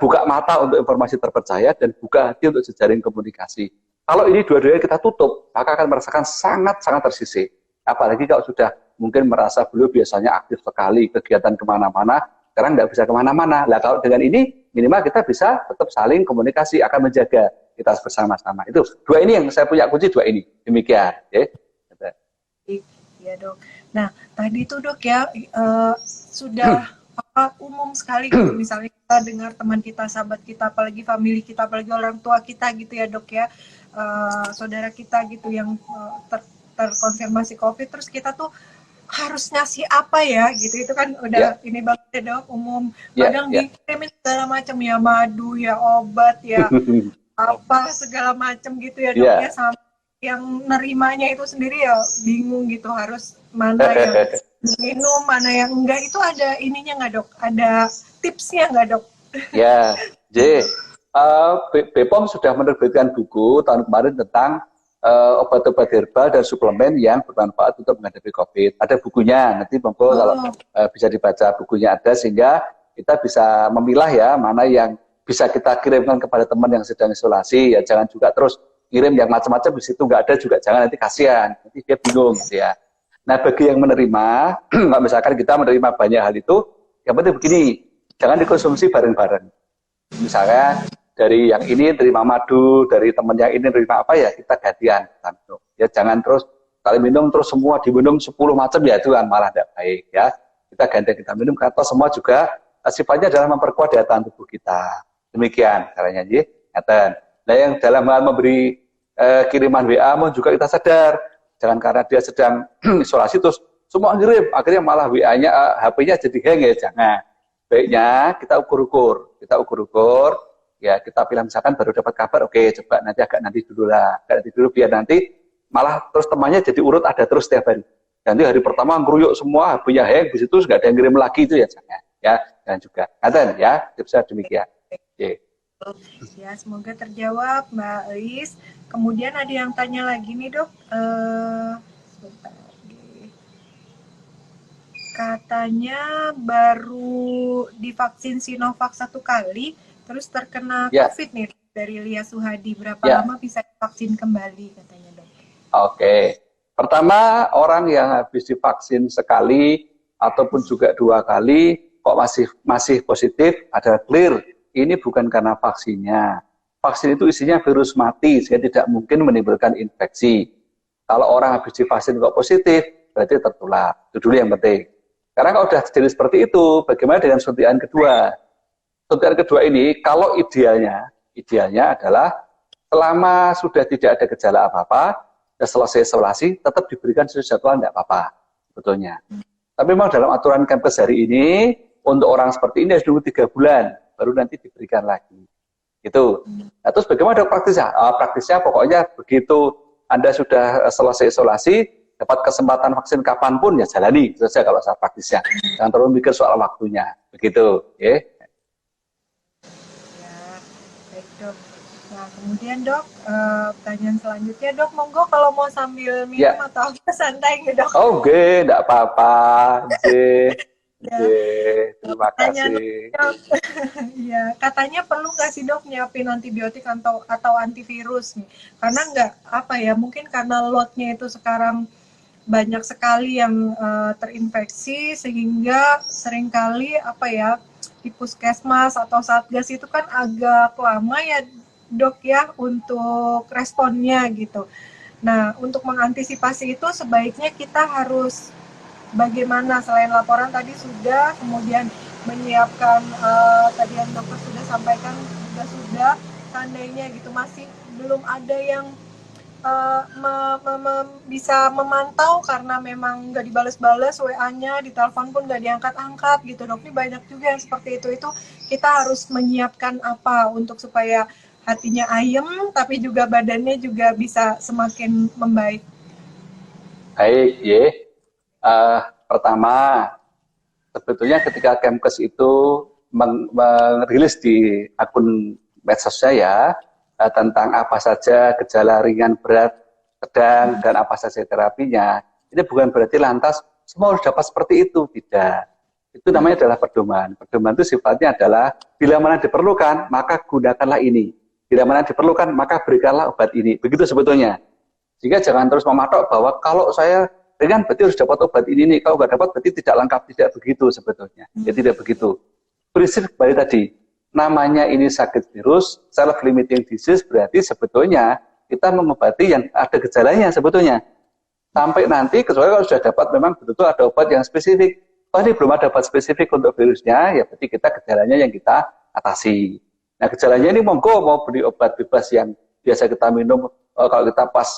Buka mata untuk informasi terpercaya dan buka hati untuk jejaring komunikasi. Kalau ini dua-duanya kita tutup, maka akan merasakan sangat-sangat tersisih. Apalagi kalau sudah mungkin merasa beliau biasanya aktif sekali, kegiatan kemana-mana, sekarang nggak bisa kemana-mana. Nah kalau dengan ini, minimal kita bisa tetap saling komunikasi, akan menjaga kita bersama-sama. Itu dua ini yang saya punya kunci, dua ini. Demikian. Ya. Iya dok. Nah tadi tuh dok ya sudah umum sekali gitu, misalnya kita dengar teman kita, sahabat kita, apalagi family kita, apalagi orang tua kita gitu ya dok ya, saudara kita gitu yang terkonfirmasi COVID, terus kita tuh harus ngasih apa ya gitu, itu kan udah ini banget ya dok, umum, kadang dikirimin segala macam ya, madu ya, obat ya, apa segala macam gitu ya dok ya, sama yang nerimanya itu sendiri ya bingung gitu, harus mana yang minum, mana yang enggak, itu ada ininya nggak dok? Ada tipsnya nggak dok? Ya, BPOM sudah menerbitkan buku tahun kemarin tentang obat-obat herbal dan suplemen yang bermanfaat untuk menghadapi COVID. Ada bukunya, nanti monggo kalau bisa dibaca, bukunya ada, sehingga kita bisa memilah ya mana yang bisa kita kirimkan kepada teman yang sedang isolasi. Ya jangan juga terus kirim yang macam-macam, di situ nggak ada juga, jangan, nanti kasihan, nanti dia bingung gitu ya. Nah bagi yang menerima, misalkan kita menerima banyak hal itu, yang penting begini, jangan dikonsumsi bareng-bareng. Misalnya dari yang ini terima madu, dari teman yang ini terima apa ya, kita gantian. Ya jangan terus kali minum terus semua diminum 10 macam, ya itu kan malah tidak baik ya. Kita gantian, kita minum, kata semua juga sifatnya adalah memperkuat daya tahan tubuh kita. Demikian caranya ya. Nah yang dalam hal memberi kiriman WA juga kita sadar, jangan karena dia sedang isolasi terus semua ngirim, akhirnya malah WA-nya, HP-nya jadi hang ya, jangan. Baiknya kita ukur-ukur, ya kita pilih, misalkan baru dapat kabar, oke coba nanti dulu lah, nanti dulu biar nanti malah terus temannya jadi urut ada terus setiap hari. Nanti hari pertama ngeruyuk semua, HP-nya hang, di situ nggak ada yang ngirim lagi, itu ya jangan, ya jangan juga. Ngaten ya, tipsnya demikian. Okay. Ya semoga terjawab Mbak Elis. Kemudian ada yang tanya lagi nih dok, sebentar lagi. Katanya baru divaksin Sinovac 1 kali, terus terkena COVID nih dari Lia Suhadi. Berapa lama bisa divaksin kembali katanya dok? Oke. Pertama, orang yang habis divaksin sekali ataupun juga 2 kali kok masih positif, ada clear. Ini bukan karena vaksinnya. Vaksin itu isinya virus mati, sehingga tidak mungkin menimbulkan infeksi. Kalau orang habis divaksin kok positif, berarti tertular. Itu dulu yang penting. Karena kalau sudah jadi seperti itu, bagaimana dengan suntikan kedua? Suntikan kedua ini, kalau idealnya adalah selama sudah tidak ada gejala apa-apa, sudah selesai isolasi, tetap diberikan susu jadwal, tidak apa-apa, sebetulnya. Tapi memang dalam aturan Kemkes hari ini, untuk orang seperti ini harus nunggu 3 bulan, baru nanti diberikan lagi. Gitu. Nah, terus bagaimana praktisnya? Praktisnya pokoknya begitu Anda sudah selesai isolasi, dapat kesempatan vaksin kapanpun, ya jalani. Itu saja kalau saya praktisnya. Jangan terlalu mikir soal waktunya. Begitu. Ya, baik dok. Nah kemudian dok, pertanyaan selanjutnya dok, monggo kalau mau sambil minum atau apa santai ya dok. Oke, enggak apa-apa. Terima kasih. Iya, katanya perlu nggak sih dok nyiapin antibiotik atau antivirus nih? Karena nggak mungkin karena lotnya itu sekarang banyak sekali yang terinfeksi, sehingga seringkali di puskesmas atau satgas itu kan agak lama ya dok ya untuk responnya gitu. Nah untuk mengantisipasi itu sebaiknya kita harus bagaimana, selain laporan tadi sudah, kemudian menyiapkan tadi yang dokter sudah sampaikan juga sudah, seandainya gitu masih belum ada yang bisa memantau karena memang nggak dibales-bales WA-nya, di telepon pun nggak diangkat-angkat gitu dok. Ini banyak juga yang seperti itu kita harus menyiapkan apa untuk supaya hatinya ayem tapi juga badannya juga bisa semakin membaik. Baik, pertama, sebetulnya ketika Kemkes itu merilis di akun medsosnya ya, tentang apa saja gejala ringan, berat, sedang, dan apa saja terapinya, ini bukan berarti lantas semua harus dapat seperti itu, tidak. Itu namanya adalah pedoman. Pedoman itu sifatnya adalah bila mana diperlukan, maka gunakanlah ini. Bila mana diperlukan, maka berikanlah obat ini. Begitu sebetulnya. Sehingga jangan terus mematok bahwa kalau saya ringan berarti harus dapat obat ini nih. Kalau nggak dapat berarti tidak lengkap. Tidak begitu sebetulnya. Ya tidak begitu. Prinsip kembali tadi. Namanya ini sakit virus, self-limiting disease berarti sebetulnya kita mengobati yang ada gejalanya sebetulnya. Sampai nanti, kecuali kalau sudah dapat memang betul-betul ada obat yang spesifik. Oh ini belum ada obat spesifik untuk virusnya, ya berarti kita gejalanya yang kita atasi. Nah gejalanya ini monggo mau beli obat bebas yang biasa kita minum, kalau kita pas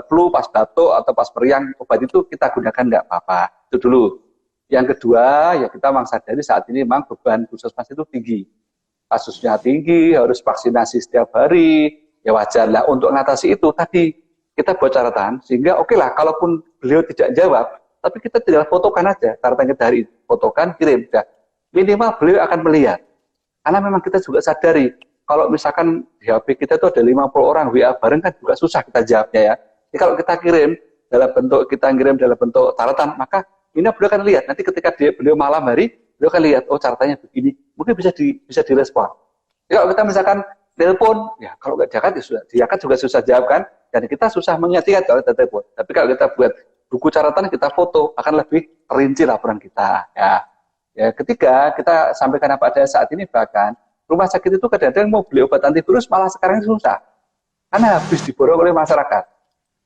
flu, pas batuk, atau pas meriang, obat itu kita gunakan nggak apa-apa. Itu dulu. Yang kedua, ya kita memang sadari saat ini memang beban puskesmas itu tinggi. Kasusnya tinggi, harus vaksinasi setiap hari, ya wajar lah. Untuk mengatasi itu tadi, kita buat catatan, sehingga oke lah, kalaupun beliau tidak jawab, tapi kita tinggal fotokan aja, catatan kita hari ini, fotokan, kirim. Ya. Minimal beliau akan melihat. Karena memang kita juga sadari, kalau misalkan di HP kita itu ada 50 orang WA bareng kan juga susah kita jawabnya ya. Jadi kalau kita kirim dalam bentuk catatan, maka ini beliau akan lihat. Nanti ketika beliau malam hari, beliau akan lihat, oh catatannya begini, mungkin bisa direspon. Jadi kalau kita misalkan telepon, ya kalau nggak diangkat ya sudah, diangkat juga susah jawab kan, dan kita susah mengingat kalau kita telepon. Tapi kalau kita buat buku catatan, kita foto, akan lebih terinci laporan kita. Ya, ketiga, kita sampaikan pada saat ini bahkan rumah sakit itu kadang-kadang mau beli obat antivirus malah sekarang susah, karena habis diborong oleh masyarakat.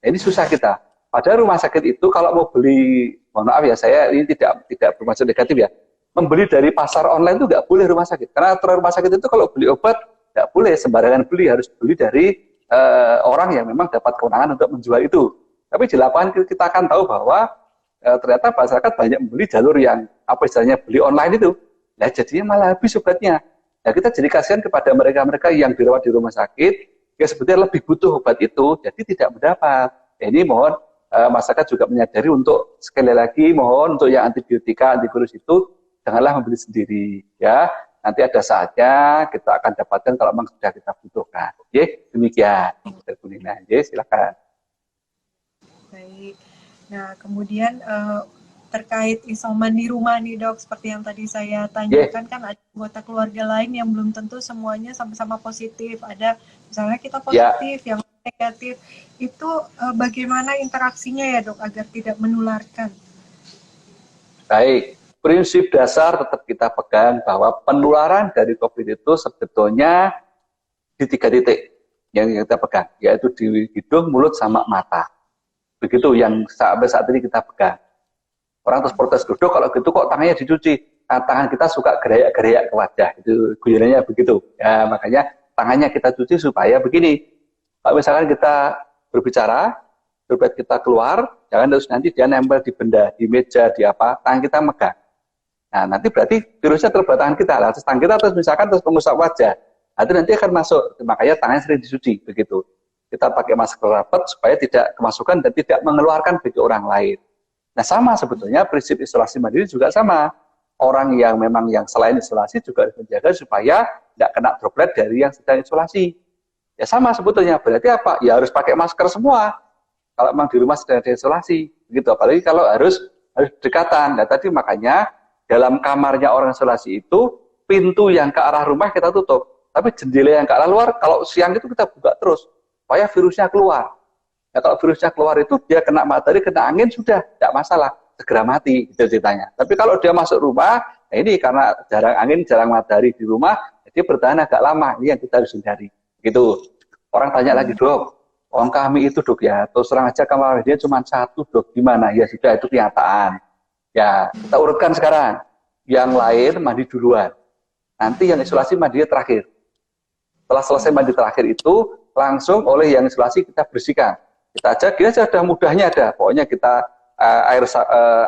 Ya, ini susah kita. Padahal rumah sakit itu kalau mau beli, mohon maaf ya, saya ini tidak bermaksud negatif ya, membeli dari pasar online itu nggak boleh rumah sakit. Karena aturan rumah sakit itu kalau beli obat nggak boleh sembarangan beli, harus beli dari orang yang memang dapat kewenangan untuk menjual itu. Tapi di lapangan kita akan tahu bahwa ternyata masyarakat banyak membeli jalur yang apa istilahnya beli online itu. Nah jadinya malah habis obatnya. Nah kita jadi kasihan kepada mereka-mereka yang dirawat di rumah sakit, yang sebetulnya lebih butuh obat itu, jadi tidak mendapat. Ya, ini mohon masyarakat juga menyadari untuk sekali lagi mohon untuk yang antibiotika, antivirus itu janganlah membeli sendiri. Ya, nanti ada saatnya kita akan dapatkan kalau memang sudah kita butuhkan. Oke, demikian. Oke, silakan. Baik. Nah, kemudian terkait isoman di rumah nih dok, seperti yang tadi saya tanyakan, kan ada anggota keluarga lain yang belum tentu semuanya sama-sama positif. Ada misalnya kita positif, yang negatif. Itu bagaimana interaksinya ya dok agar tidak menularkan? Baik, prinsip dasar tetap kita pegang bahwa penularan dari COVID itu sebetulnya di 3 titik yang kita pegang, yaitu di hidung, mulut, sama mata. Begitu yang sampai saat ini kita pegang. Orang terus protes, duduk kalau gitu kok tangannya dicuci. Nah, tangan kita suka gerak-gerak ke wajah, itu guyonannya begitu. Ya, makanya tangannya kita cuci supaya begini. Kalau misalkan kita berbicara, dompet kita keluar, jangan terus nanti dia nempel di benda, di meja, di apa, tangan kita megang. Nah, nanti berarti virusnya terbatas tangan kita. Lalu tangan kita terus misalkan terus mengusap wajah. Nanti akan masuk, makanya tangannya sering dicuci, begitu. Kita pakai masker rapat supaya tidak kemasukan dan tidak mengeluarkan bagi orang lain. Nah sama sebetulnya prinsip isolasi mandiri juga sama. Orang yang memang yang selain isolasi juga harus menjaga supaya tidak kena droplet dari yang sedang isolasi. Ya sama sebetulnya, berarti apa? Ya harus pakai masker semua. Kalau memang di rumah sedang ada isolasi, begitu. Apalagi kalau harus dekatan. Nah tadi makanya dalam kamarnya orang isolasi itu pintu yang ke arah rumah kita tutup, tapi jendela yang ke arah luar kalau siang itu kita buka terus. Supaya virusnya keluar. Ya, kalau virusnya keluar itu dia kena matahari, kena angin sudah tidak masalah, segera mati itu ceritanya. Tapi kalau dia masuk rumah, nah ini karena jarang angin, jarang matahari di rumah, dia bertahan agak lama. Ini yang kita harus hindari. Gitu. Orang tanya lagi, dok, orang kami itu dok ya, terus terang aja kamar dia cuma 1 dok, gimana? Ya sudah itu kenyataan. Ya kita urutkan sekarang. Yang lain mandi duluan. Nanti yang isolasi mandi terakhir. Setelah selesai mandi terakhir itu langsung oleh yang isolasi kita bersihkan. Kita aja ada mudahnya ada. Pokoknya kita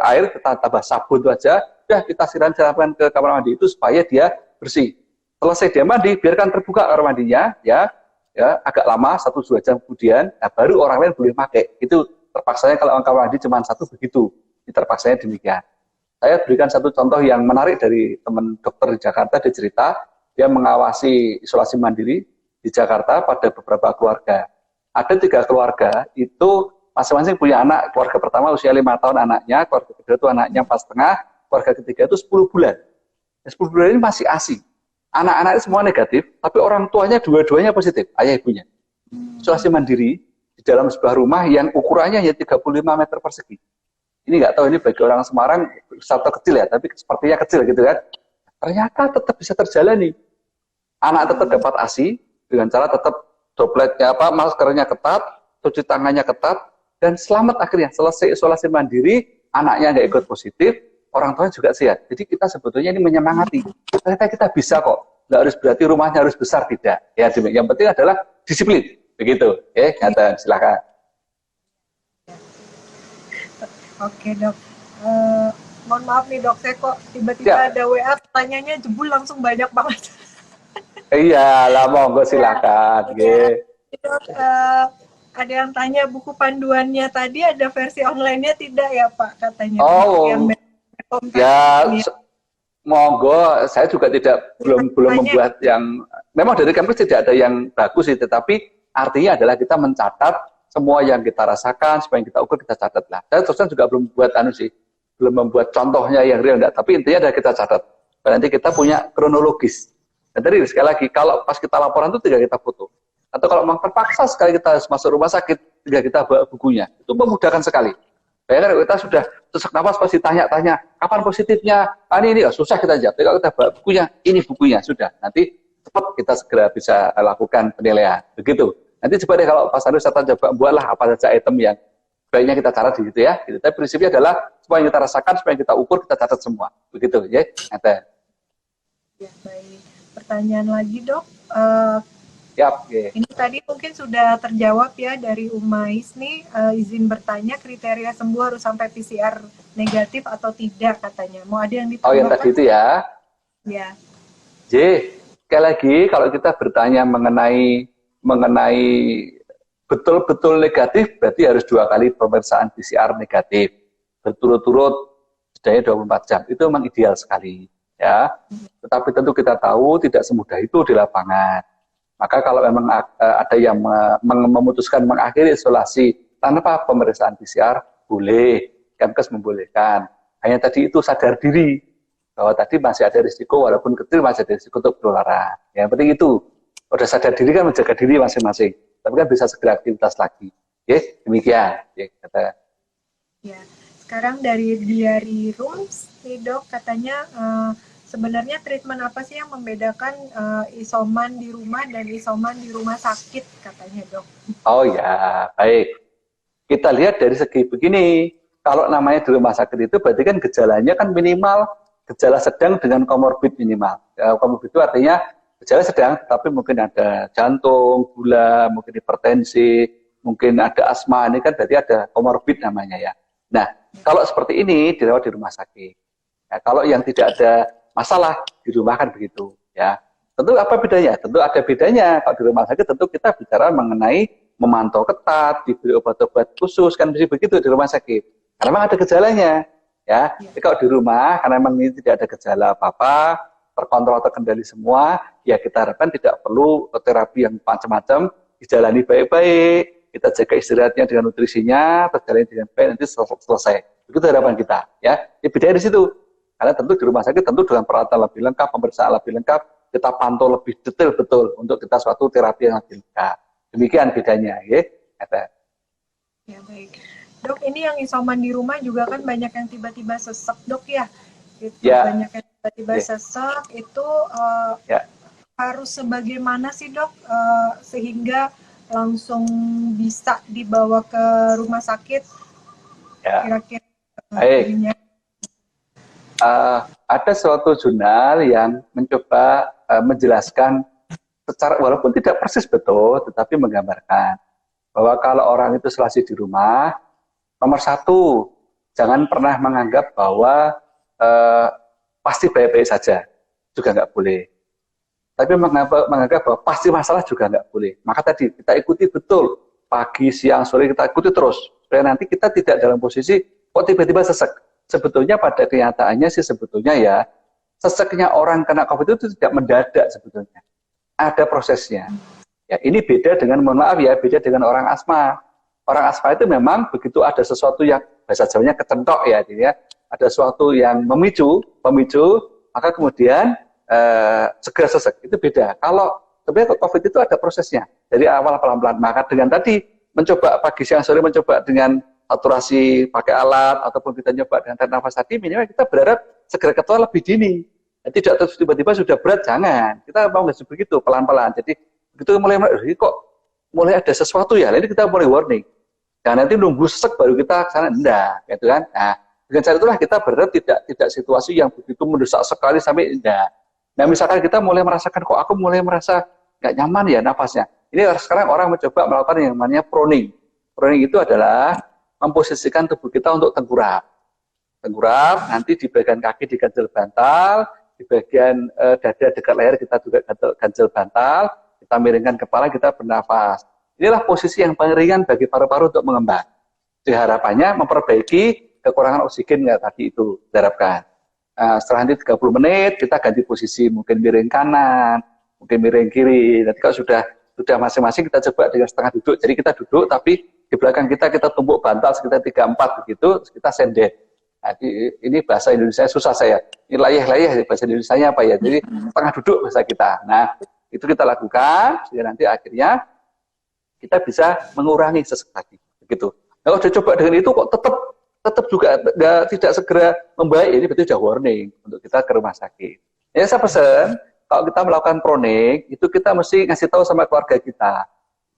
air kita tambah sabun itu aja, udah kita siramkan ke kamar mandi itu supaya dia bersih. Selesai dia mandi, biarkan terbuka kamar mandinya, ya agak lama 1-2 jam kemudian, nah baru orang lain boleh pakai. Itu terpaksanya kalau kamar mandi cuma 1 begitu. Terpaksanya demikian. Saya berikan satu contoh yang menarik dari teman dokter di Jakarta. Dia cerita, dia mengawasi isolasi mandiri di Jakarta pada beberapa keluarga. Ada 3 keluarga, itu masing-masing punya anak. Keluarga pertama usia 5 tahun anaknya, keluarga kedua itu anaknya 4,5, keluarga ketiga itu 10 bulan. 10 bulan ini masih ASI. Anak-anak semua negatif, tapi orang tuanya dua-duanya positif, ayah ibunya. Isolasi mandiri di dalam sebuah rumah yang ukurannya hanya 35 meter persegi. Ini nggak tahu ini bagi orang Semarang besar atau kecil ya, tapi sepertinya kecil gitu kan. Ternyata tetap bisa terjalani. Anak tetap dapat ASI dengan cara tetap dropletnya maskernya ketat, cuci tangannya ketat, dan selamat akhirnya selesai isolasi mandiri, anaknya nggak ikut positif, orang tuanya juga sehat. Jadi kita sebetulnya ini menyemangati. Ternyata kita bisa kok. Nggak harus berarti rumahnya harus besar, tidak. Ya, yang penting adalah disiplin. Begitu. Oke, silakan. Oke dok. Mohon maaf nih dok, saya kok tiba-tiba ada WA, pertanyaannya jebul langsung banyak banget. Iya, lah monggo silakan. Dok, ada yang tanya buku panduannya tadi ada versi online-nya tidak ya Pak katanya. Oh, ya, monggo. Saya juga belum membuat yang memang dari kampus tidak ada yang bagus sih, tetapi artinya adalah kita mencatat semua yang kita rasakan, supaya kita ukur, kita catat lah. Saya terusnya juga belum membuat belum membuat contohnya yang real enggak, tapi intinya adalah kita catat. Dan nanti kita punya kronologis. Dan tadi sekali lagi, kalau pas kita laporan itu tinggal kita foto. Atau kalau memang terpaksa sekali kita harus masuk rumah sakit, tinggal kita bawa bukunya. Itu memudahkan sekali. Bayangkan kita sudah sesak nafas pasti tanya-tanya, kapan positifnya? Ini susah kita jawab. Tapi kalau kita bawa bukunya, ini bukunya, sudah. Nanti cepat kita segera bisa lakukan penilaian. Begitu. Nanti coba deh kalau Pak Sandu saya coba buatlah apa saja item yang baiknya kita catat di situ ya. Gitu. Tapi prinsipnya adalah semua yang kita rasakan, semua yang kita ukur, kita catat semua. Begitu ya. Ya, baik. Pertanyaan lagi dok. Ini tadi mungkin sudah terjawab ya dari Umais nih, izin bertanya kriteria sembuh harus sampai PCR negatif atau tidak katanya. Mau ada yang ditambahkan? Oh yang tadi itu ya? Ya. Sekali lagi kalau kita bertanya mengenai betul-betul negatif, berarti harus 2 kali pemeriksaan PCR negatif berturut-turut setidaknya 24 jam. Itu memang ideal sekali ya. Tetapi tentu kita tahu tidak semudah itu di lapangan. Maka kalau memang ada yang memutuskan mengakhiri isolasi tanpa pemeriksaan PCR, boleh. Kemenkes membolehkan. Hanya tadi itu sadar diri bahwa tadi masih ada risiko, walaupun kecil masih ada risiko untuk penularan. Yang penting itu, udah sadar diri kan menjaga diri masing-masing. Tapi kan bisa segera aktivitas lagi. Demikian. Ya, sekarang dari Diary Rooms, nih dok, katanya sebenarnya treatment apa sih yang membedakan isoman di rumah dan isoman di rumah sakit katanya dok? Oh ya, baik. Kita lihat dari segi begini, kalau namanya di rumah sakit itu berarti kan gejalanya kan minimal gejala sedang dengan komorbid minimal. Komorbid itu artinya gejala sedang, tapi mungkin ada jantung, gula, mungkin hipertensi, mungkin ada asma, ini kan berarti ada komorbid namanya ya. Nah, kalau seperti ini dirawat di rumah sakit. Ya, kalau yang tidak ada masalah di rumah kan begitu ya. Tentu apa bedanya? Tentu ada bedanya. Kalau di rumah sakit tentu kita bicara mengenai memantau ketat, diberi obat-obat khusus kan begitu di rumah sakit. Karena memang ada gejalanya ya. Tapi kalau di rumah karena memang ini tidak ada gejala apa-apa, terkontrol terkendali semua, ya kita harapkan tidak perlu terapi yang macam-macam, dijalani baik-baik, kita jaga istirahatnya dengan nutrisinya, terjalani dengan baik, nanti selesai. Begitu harapan kita ya. Ini bedanya di situ. Karena tentu di rumah sakit tentu dengan peralatan lebih lengkap, pemeriksaan lebih lengkap, kita pantau lebih detail betul untuk kita suatu terapi yang lebih lengkap. Demikian bedanya, ya. Ya baik, dok. Ini yang isoman di rumah juga kan banyak yang tiba-tiba sesek, dok ya. Itu ya. Banyak yang tiba-tiba sesek itu harus sebagaimana sih dok sehingga langsung bisa dibawa ke rumah sakit? Kira-kira. Baik. Ada suatu jurnal yang mencoba menjelaskan secara walaupun tidak persis betul, tetapi menggambarkan bahwa kalau orang itu selesai di rumah, nomor 1, jangan pernah menganggap bahwa pasti baik-baik saja, juga nggak boleh. Tapi menganggap bahwa pasti masalah juga nggak boleh. Maka tadi kita ikuti betul, pagi, siang, sore kita ikuti terus, supaya nanti kita tidak dalam posisi kok tiba-tiba sesek. Sebetulnya pada kenyataannya sih sebetulnya ya, seseknya orang kena COVID itu tidak mendadak sebetulnya. Ada prosesnya. Ya, ini beda dengan, mohon maaf ya, beda dengan orang asma. Orang asma itu memang begitu ada sesuatu yang bahasa Jawanya kecentok ya, ada sesuatu yang memicu, maka kemudian segera sesek. Itu beda. Kalau sebenarnya COVID itu ada prosesnya dari awal pelan-pelan. Maka dengan tadi mencoba pagi siang sore mencoba dengan saturasi pakai alat ataupun kita nyoba dengan tarik nafas tadi, minimal kita berharap segera keluar lebih dini. Tidak terus tiba-tiba sudah berat, jangan. Kita mau nggak begitu pelan-pelan. Jadi begitu mulai kok mulai ada sesuatu ya, ini kita mulai warning. Jangan nanti nunggu sesek baru kita ke sana, enggak, gitu kan? Nah, dengan cara itulah kita berharap tidak situasi yang begitu mendesak sekali sampai enggak. Nah, misalkan kita mulai merasakan kok aku mulai merasa nggak nyaman ya nafasnya. Ini sekarang orang mencoba melakukan yang namanya proning. Proning itu adalah memposisikan tubuh kita untuk tengkurap. Tengkurap, nanti di bagian kaki diganjel bantal, di bagian dada dekat leher kita juga ganjel bantal, kita miringkan kepala, kita bernafas. Inilah posisi yang paling ringan bagi paru-paru untuk mengembang. Jadi harapannya memperbaiki kekurangan oksigen ya tadi itu diharapkan. Setelah nanti 30 menit kita ganti posisi, mungkin miring kanan, mungkin miring kiri. Nanti kalau sudah masing-masing kita coba dengan setengah duduk. Jadi kita duduk tapi di belakang kita tumbuk bantal sekitar 3-4 begitu, kita sender. Nah, ini bahasa Indonesia susah saya. Ini layah-layah bahasa Indonesianya apa ya? Jadi tengah duduk bahasa kita. Nah, itu kita lakukan sehingga nanti akhirnya kita bisa mengurangi sesek tadi. Begitu. Nah, kalau sudah coba dengan itu kok tetap juga tidak segera membaik, ini berarti sudah warning untuk kita ke rumah sakit. Ya saya pesan, kalau kita melakukan proning, itu kita mesti ngasih tahu sama keluarga kita.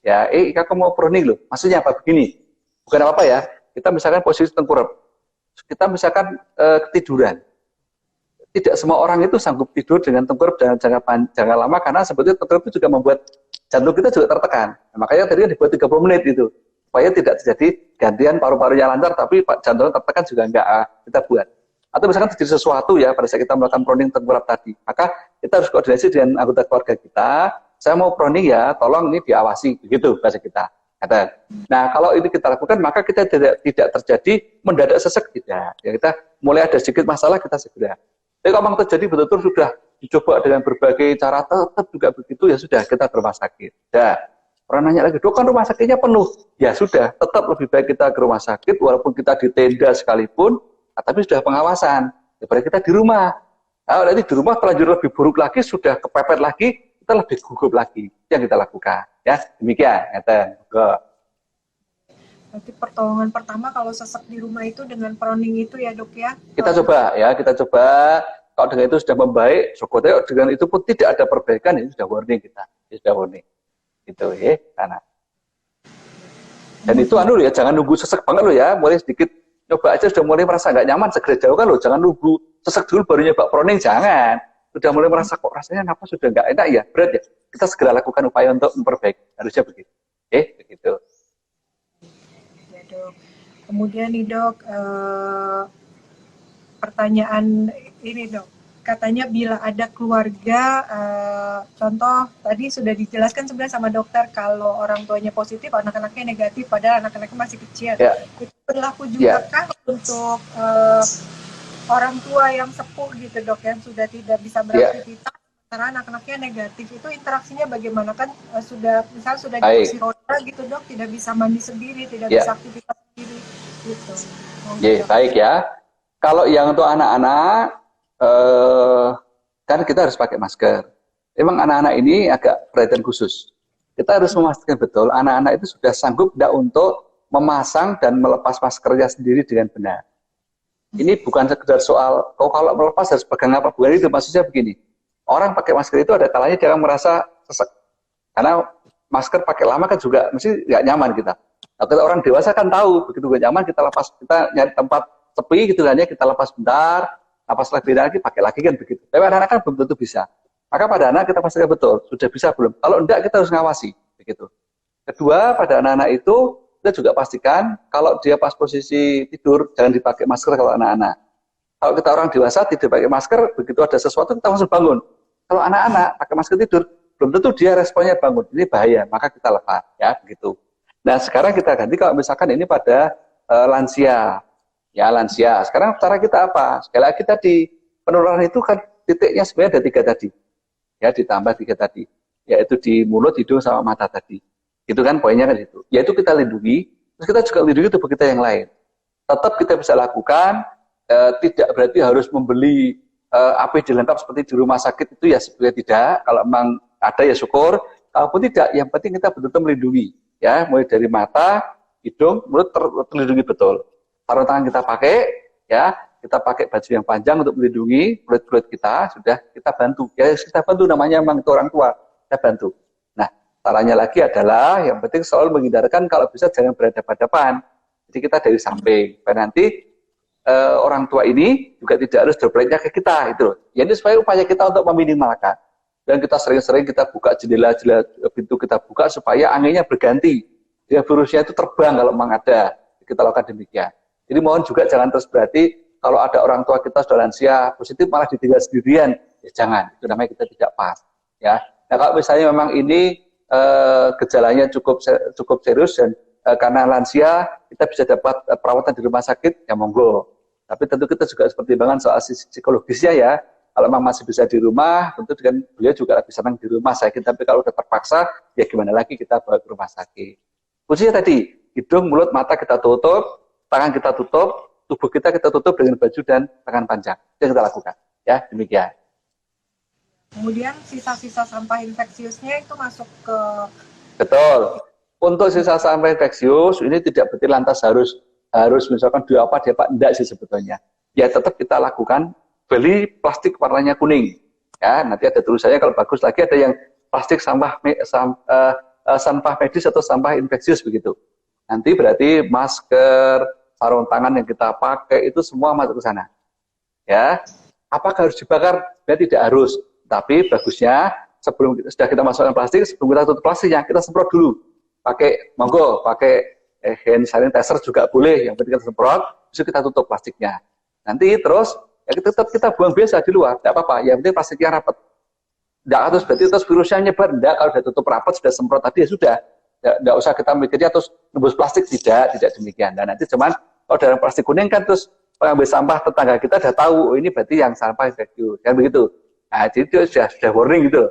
Ya, kakak mau proning loh. Maksudnya apa? Begini. Bukan apa-apa ya. Kita misalkan posisi tengkurap. Kita misalkan ketiduran. Tidak semua orang itu sanggup tidur dengan tengkurap dengan jangka lama karena sebetulnya tengkurap itu juga membuat jantung kita juga tertekan. Nah, makanya tadi kan dibuat 30 menit itu. Supaya tidak terjadi gantian paru-parunya lancar tapi jantung tertekan juga enggak kita buat. Atau misalkan terjadi sesuatu ya pada saat kita melakukan proning tengkurap tadi. Maka kita harus koordinasi dengan anggota keluarga kita. Saya mau proning ya, tolong ini diawasi. Begitu bahasa kita. Nah, kalau itu kita lakukan, maka kita tidak terjadi mendadak sesek, tidak. Ya, kita mulai ada sedikit masalah, kita segera. Tapi kalau memang terjadi betul-betul sudah dicoba dengan berbagai cara, tetap juga begitu, ya sudah, kita ke rumah sakit. Ya, orang nanya lagi, dok kan rumah sakitnya penuh. Ya sudah, tetap lebih baik kita ke rumah sakit, walaupun kita di tenda sekalipun, tapi sudah pengawasan. Daripada kita di rumah. Nah, nanti di rumah terlanjur lebih buruk lagi, sudah kepepet lagi, kita lebih gugup lagi. Yang kita lakukan. Ya, demikian. Berarti pertolongan pertama kalau sesek di rumah itu dengan proning itu ya dok ya? Kita coba. Kalau dengan itu sudah membaik, syukurnya dengan itu pun tidak ada perbaikan, itu sudah warning kita. Sudah warning. Gitu ya, karena. Dan itu ya, jangan nunggu sesek banget loh ya, mulai sedikit coba aja sudah mulai merasa nggak nyaman, segera jauhkan loh, jangan nunggu sesek dulu baru nyoba proning, jangan. Sudah mulai merasa kok rasanya nafas sudah nggak enak ya, berat ya, kita segera lakukan upaya untuk memperbaiki, harusnya begitu. Begitu. Ya dok. Kemudian nih dok, pertanyaan ini dok, katanya bila ada keluarga, contoh tadi sudah dijelaskan sebenarnya sama dokter kalau orang tuanya positif, anak-anaknya negatif, padahal anak-anaknya masih kecil. Ya. Itu berlaku juga kan untuk orang tua yang sepuh gitu dok, yang sudah tidak bisa beraktivitas, karena anak-anaknya negatif, itu interaksinya bagaimana kan misalnya sudah di kursi roda gitu dok, tidak bisa mandi sendiri, tidak bisa aktivitas sendiri gitu. Baik ya. Kalau yang untuk anak-anak kan kita harus pakai masker. Memang anak-anak ini agak perhatian khusus. Kita harus memastikan betul anak-anak itu sudah sanggup tidak untuk memasang dan melepas maskernya sendiri dengan benar. Ini bukan sekedar soal kalau melepas harus pegang apa, bukan itu. Maksudnya begini, orang pakai masker itu ada kalanya dia merasa sesek. Karena masker pakai lama kan juga mesti nggak nyaman kita. Nah, kita orang dewasa kan tahu begitu nggak nyaman kita lepas, kita nyari tempat sepi gitu kan ya, kita lepas bentar, napas lagi pakai lagi kan begitu. Tapi anak-anak kan belum tentu bisa. Maka pada anak kita pastikan betul sudah bisa belum. Kalau enggak kita harus ngawasi begitu. Kedua, pada anak-anak itu kita juga pastikan kalau dia pas posisi tidur jangan dipakai masker kalau anak-anak. Kalau kita orang dewasa tidak pakai masker, begitu ada sesuatu kita langsung bangun. Kalau anak-anak pakai masker tidur, belum tentu dia responnya bangun. Ini bahaya, maka kita lepas ya begitu. Nah sekarang kita ganti kalau misalkan ini pada lansia. Ya lansia. Sekarang cara kita apa? Sekali lagi tadi penularan itu kan titiknya sebenarnya ada 3 tadi. Ya ditambah 3 tadi. Yaitu di mulut, hidung sama mata tadi. Itu kan poinnya kan itu. Yaitu kita lindungi, terus kita juga lindungi tubuh kita yang lain. Tetap kita bisa lakukan tidak berarti harus membeli APD lengkap seperti di rumah sakit itu ya sebenarnya tidak. Kalau memang ada ya syukur, kalaupun tidak, yang penting kita betul-betul melindungi, ya, mulai dari mata, hidung, mulut terlindungi betul. Sarung tangan kita pakai, ya, kita pakai baju yang panjang untuk melindungi kulit-kulit kita, sudah kita bantu. Ya, kita bantu, namanya memang itu orang tua, kita bantu. Nah, caranya lagi adalah yang penting selalu menghindarkan, kalau bisa jangan berhadapan-hadapan. Jadi kita dari samping, supaya nanti orang tua ini juga tidak harus dropletnya ke kita, itu. Ya, ini supaya upaya kita untuk meminimalkan. Dan kita sering-sering kita buka jendela-jendela pintu kita buka supaya anginnya berganti. Ya, virusnya itu terbang kalau memang ada. Kita lakukan demikian. Jadi mohon juga jangan terus berarti kalau ada orang tua kita sudah lansia positif malah ditinggal sendirian. Ya jangan, itu namanya kita tidak pas. Ya. Nah, kalau misalnya memang ini gejalanya cukup serius dan karena lansia kita bisa dapat perawatan di rumah sakit, ya monggo. Tapi tentu kita juga harus pertimbangkan soal psikologisnya ya. Kalau memang masih bisa di rumah, tentu dengan beliau juga lebih senang di rumah sakit. Tapi kalau sudah terpaksa, ya gimana lagi kita bawa ke rumah sakit. Kuncinya tadi, hidung, mulut, mata kita tutup, tangan kita tutup, tubuh kita tutup dengan baju dan tangan panjang. Itu yang kita lakukan. Ya, demikian. Kemudian sisa-sisa sampah infeksiusnya itu masuk ke... Betul. Untuk sisa sampah infeksius, ini tidak berarti lantas harus misalkan apa enggak sih sebetulnya. Ya tetap kita lakukan, beli plastik warnanya kuning. Ya, nanti ada tulisannya kalau bagus lagi ada yang plastik sampah medis atau sampah infeksius begitu. Nanti berarti masker, sarung tangan yang kita pakai itu semua masuk ke sana. Ya, apakah harus dibakar? Ya tidak harus. Tapi bagusnya sebelum sudah kita masukkan plastik, sebelum kita tutup plastiknya kita semprot dulu. Pakai hand sanitizer juga boleh, yang penting kita semprot, terus kita tutup plastiknya. Nanti terus ya kita buang biasa di luar, tidak apa-apa. Yang penting plastiknya rapat. Tidak harus berarti terus virusnya nyebar, tidak. Kalau sudah tutup rapat, sudah semprot tadi ya sudah. Tidak usah kita mikirnya terus nembus plastik, tidak demikian. Dan nanti cuman kalau dalam plastik kuning kan terus pengambil sampah tetangga kita sudah tahu, oh ini berarti yang sampah infeksius, kan begitu. Nah, jadi itu sudah warning gitu.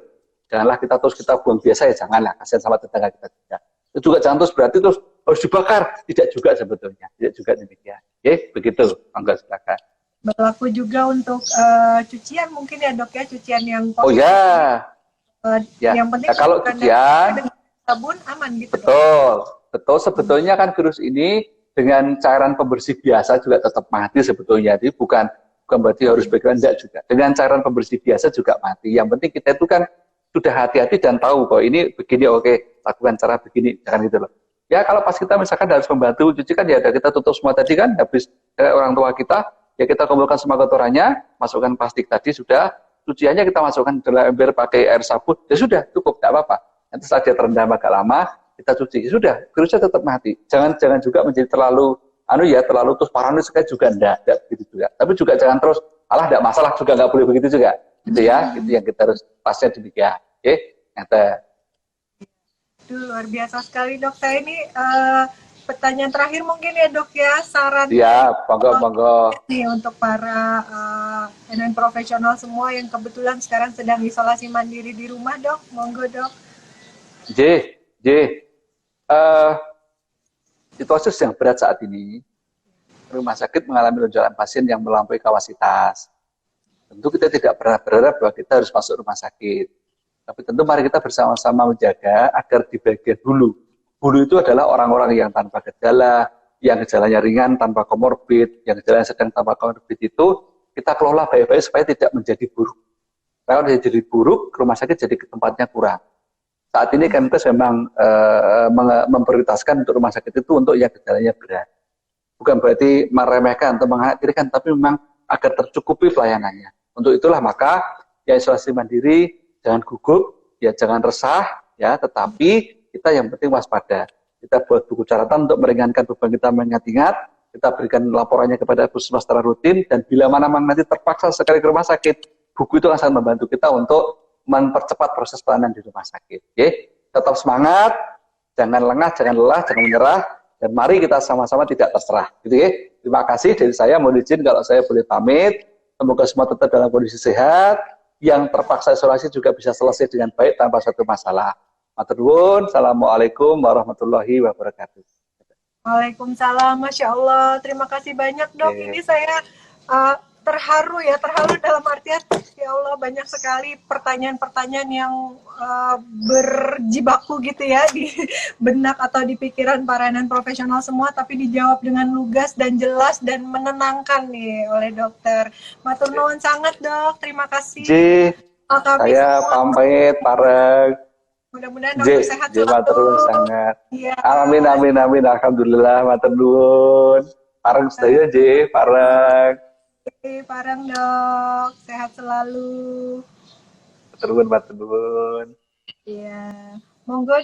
Janganlah kita terus kita buang biasa ya, janganlah, kasihan sama tetangga kita juga. Itu juga jangan terus berarti terus harus dibakar, tidak juga sebetulnya, tidak juga demikian. Oke, begitu, monggo silakan. Berlaku juga untuk cucian mungkin ya dok ya, cucian yang positif. Oh ya. Yang penting nah, kalau cucian sabun aman gitu. Betul. Sebetulnya kan virus ini dengan cairan pembersih biasa juga tetap mati sebetulnya. Jadi bukan berarti harus background, enggak juga. Dengan cairan pembersih biasa juga mati. Yang penting kita itu kan sudah hati-hati dan tahu bahwa ini begini, oke, lakukan cara begini, jangan gitu loh. Ya kalau pas kita misalkan harus membantu cuci kan ya kita tutup semua tadi kan, habis orang tua kita, ya kita kumpulkan semua kotorannya, masukkan plastik tadi sudah, cuciannya kita masukkan dalam ember pakai air sabun, ya sudah cukup, tidak apa-apa. Nanti saat dia terendam agak lama, kita cuci, ya sudah, virusnya tetap mati. Jangan juga menjadi terlalu terlalu terus paranoid sekali juga enggak begitu juga. Tapi juga jangan terus, alah enggak masalah juga, enggak boleh begitu juga. Gitu ya, itu yang kita harus pasnya demikian. Oke, nyata. Luar biasa sekali dok. Saya ini pertanyaan terakhir mungkin ya dok ya, saran ya, monggo. Nih untuk para NN profesional semua yang kebetulan sekarang sedang isolasi mandiri di rumah dok, monggo dok. Situasi yang berat saat ini, rumah sakit mengalami lonjakan pasien yang melampaui kapasitas. Tentu kita tidak pernah berharap bahwa kita harus masuk rumah sakit. Tapi tentu mari kita bersama-sama menjaga agar di bagian hulu. Hulu itu adalah orang-orang yang tanpa gejala, yang gejalanya ringan tanpa komorbid, yang gejalanya sedang tanpa komorbid itu kita kelola baik-baik supaya tidak menjadi buruk. Kalau jadi buruk, rumah sakit jadi tempatnya kurang. Saat ini Kemkes memang memprioritaskan untuk rumah sakit itu untuk yang gejalanya berat. Bukan berarti meremehkan atau mengakhirkan, tapi memang agar tercukupi pelayanannya. Untuk itulah maka ya isolasi mandiri jangan gugup, ya jangan resah, ya tetapi kita yang penting waspada. Kita buat buku catatan untuk meringankan beban kita mengingat-ingat, kita berikan laporannya kepada puskesmas secara rutin, dan bila mana nanti terpaksa sekali ke rumah sakit, buku itu akan membantu kita untuk mempercepat proses pelayanan di rumah sakit. Oke? Tetap semangat, jangan lengah, jangan lelah, jangan menyerah, dan mari kita sama-sama tidak terserah. Gitu ya. Terima kasih dari saya, mohon izin kalau saya boleh pamit. Semoga semua tetap dalam kondisi sehat, yang terpaksa isolasi juga bisa selesai dengan baik tanpa satu masalah. Matur nuwun, assalamualaikum warahmatullahi wabarakatuh. Waalaikumsalam, Masya Allah. Terima kasih banyak dok. Ini saya terharu dalam artian ya Allah banyak sekali pertanyaan-pertanyaan yang berjibaku gitu ya di benak atau di pikiran para non profesional semua, tapi dijawab dengan lugas dan jelas dan menenangkan nih oleh dokter. Matur nuwun sangat dok, terima kasih. J, saya pamit pareng. Mudah-mudahan dokter sehat selalu. Matur nuwun sangat. Ya. Amin. Alhamdulillah matur nuwun. Pareng sedaya J, pareng. Pareng dok, sehat selalu. Matur nuwun. Iya, monggo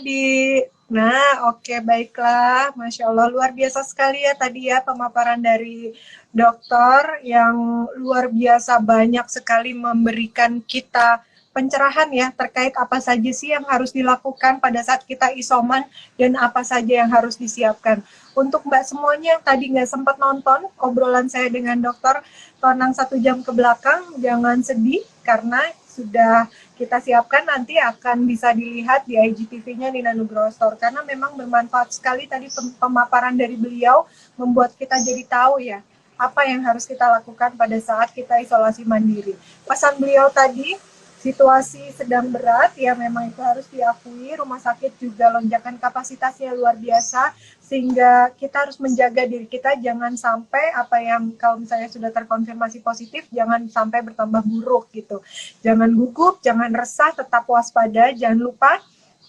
Nah, oke, baiklah. Masya Allah, luar biasa sekali ya tadi ya pemaparan dari dokter yang luar biasa banyak sekali memberikan kita pencerahan ya terkait apa saja sih yang harus dilakukan pada saat kita isoman dan apa saja yang harus disiapkan. Untuk Mbak semuanya yang tadi nggak sempat nonton obrolan saya dengan dokter Tonang 1 jam ke belakang, jangan sedih karena sudah kita siapkan nanti akan bisa dilihat di IGTV-nya Nina Nugroho Store karena memang bermanfaat sekali tadi pemaparan dari beliau membuat kita jadi tahu ya apa yang harus kita lakukan pada saat kita isolasi mandiri. Pesan beliau tadi, situasi sedang berat ya memang itu harus diakui, rumah sakit juga lonjakan kapasitasnya luar biasa sehingga kita harus menjaga diri kita jangan sampai apa yang kalau misalnya sudah terkonfirmasi positif jangan sampai bertambah buruk gitu. Jangan gugup, jangan resah, tetap waspada, jangan lupa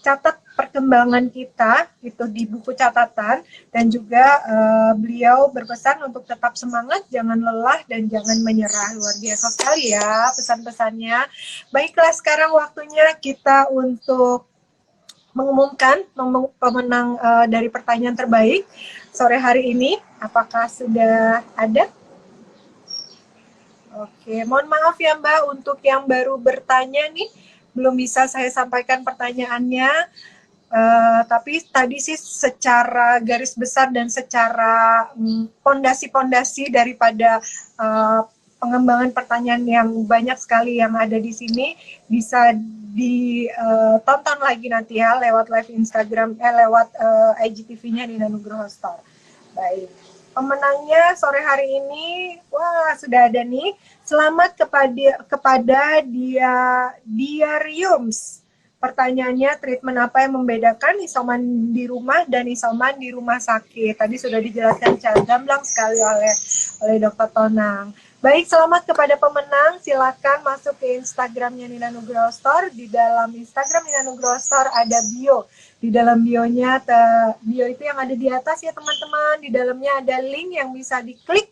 catat perkembangan kita itu di buku catatan dan juga beliau berpesan untuk tetap semangat, jangan lelah dan jangan menyerah. Luar biasa sekali ya pesan-pesannya. Baiklah, sekarang waktunya kita untuk mengumumkan pemenang dari pertanyaan terbaik sore hari ini. Apakah sudah ada? Oke, mohon maaf ya Mbak untuk yang baru bertanya nih, belum bisa saya sampaikan pertanyaannya. Tapi tadi sih secara garis besar dan secara pondasi-pondasi daripada pengembangan pertanyaan yang banyak sekali yang ada di sini bisa ditonton lagi nanti ya lewat live Instagram, lewat IGTV-nya Nina Nugroho Store. Baik, pemenangnya sore hari ini, wah sudah ada nih. Selamat kepada Diariums. Pertanyaannya, treatment apa yang membedakan isoman di rumah dan isoman di rumah sakit? Tadi sudah dijelaskan secara gamblang sekali oleh Dr. Tonang. Baik, selamat kepada pemenang. Silakan masuk ke Instagramnya Nina Nugroho Store. Di dalam Instagram Nina Nugroho Store ada bio. Di dalam bio-nya, bio itu yang ada di atas ya teman-teman. Di dalamnya ada link yang bisa diklik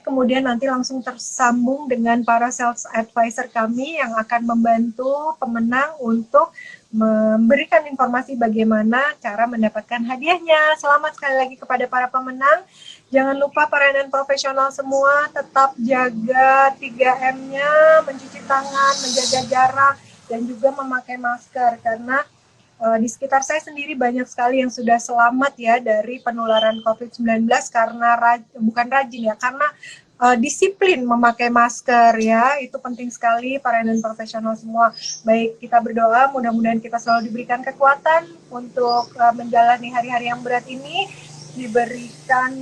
kemudian nanti langsung tersambung dengan para sales advisor kami yang akan membantu pemenang untuk memberikan informasi bagaimana cara mendapatkan hadiahnya. Selamat sekali lagi kepada para pemenang. Jangan lupa para non-profesional semua tetap jaga 3M-nya, mencuci tangan, menjaga jarak, dan juga memakai masker karena di sekitar saya sendiri banyak sekali yang sudah selamat ya dari penularan COVID-19 karena bukan rajin ya, karena disiplin memakai masker ya, itu penting sekali para non-profesional semua. Baik, kita berdoa mudah-mudahan kita selalu diberikan kekuatan untuk menjalani hari-hari yang berat ini, diberikan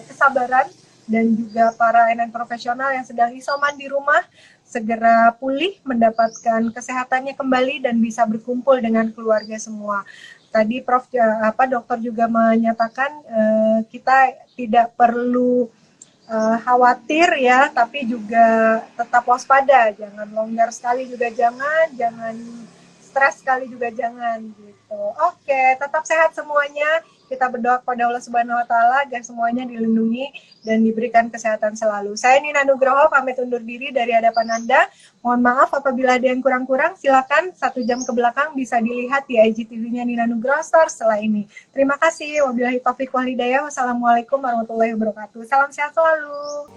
kesabaran dan juga para non-profesional yang sedang isoman di rumah segera pulih, mendapatkan kesehatannya kembali dan bisa berkumpul dengan keluarga semua. Tadi dokter juga menyatakan kita tidak perlu khawatir ya, tapi juga tetap waspada, jangan longgar sekali juga jangan stres sekali juga jangan gitu. Oke, tetap sehat semuanya. Kita berdoa kepada Allah Subhanahu wa taala agar semuanya dilindungi dan diberikan kesehatan selalu. Saya Nina Nugroho pamit undur diri dari hadapan Anda. Mohon maaf apabila ada yang kurang-kurang. Silakan 1 jam ke belakang bisa dilihat di IGTV-nya Nina Nugroho Store setelah ini. Terima kasih. Wabillahi taufiq wal hidayah. Wassalamualaikum warahmatullahi wabarakatuh. Salam sehat selalu.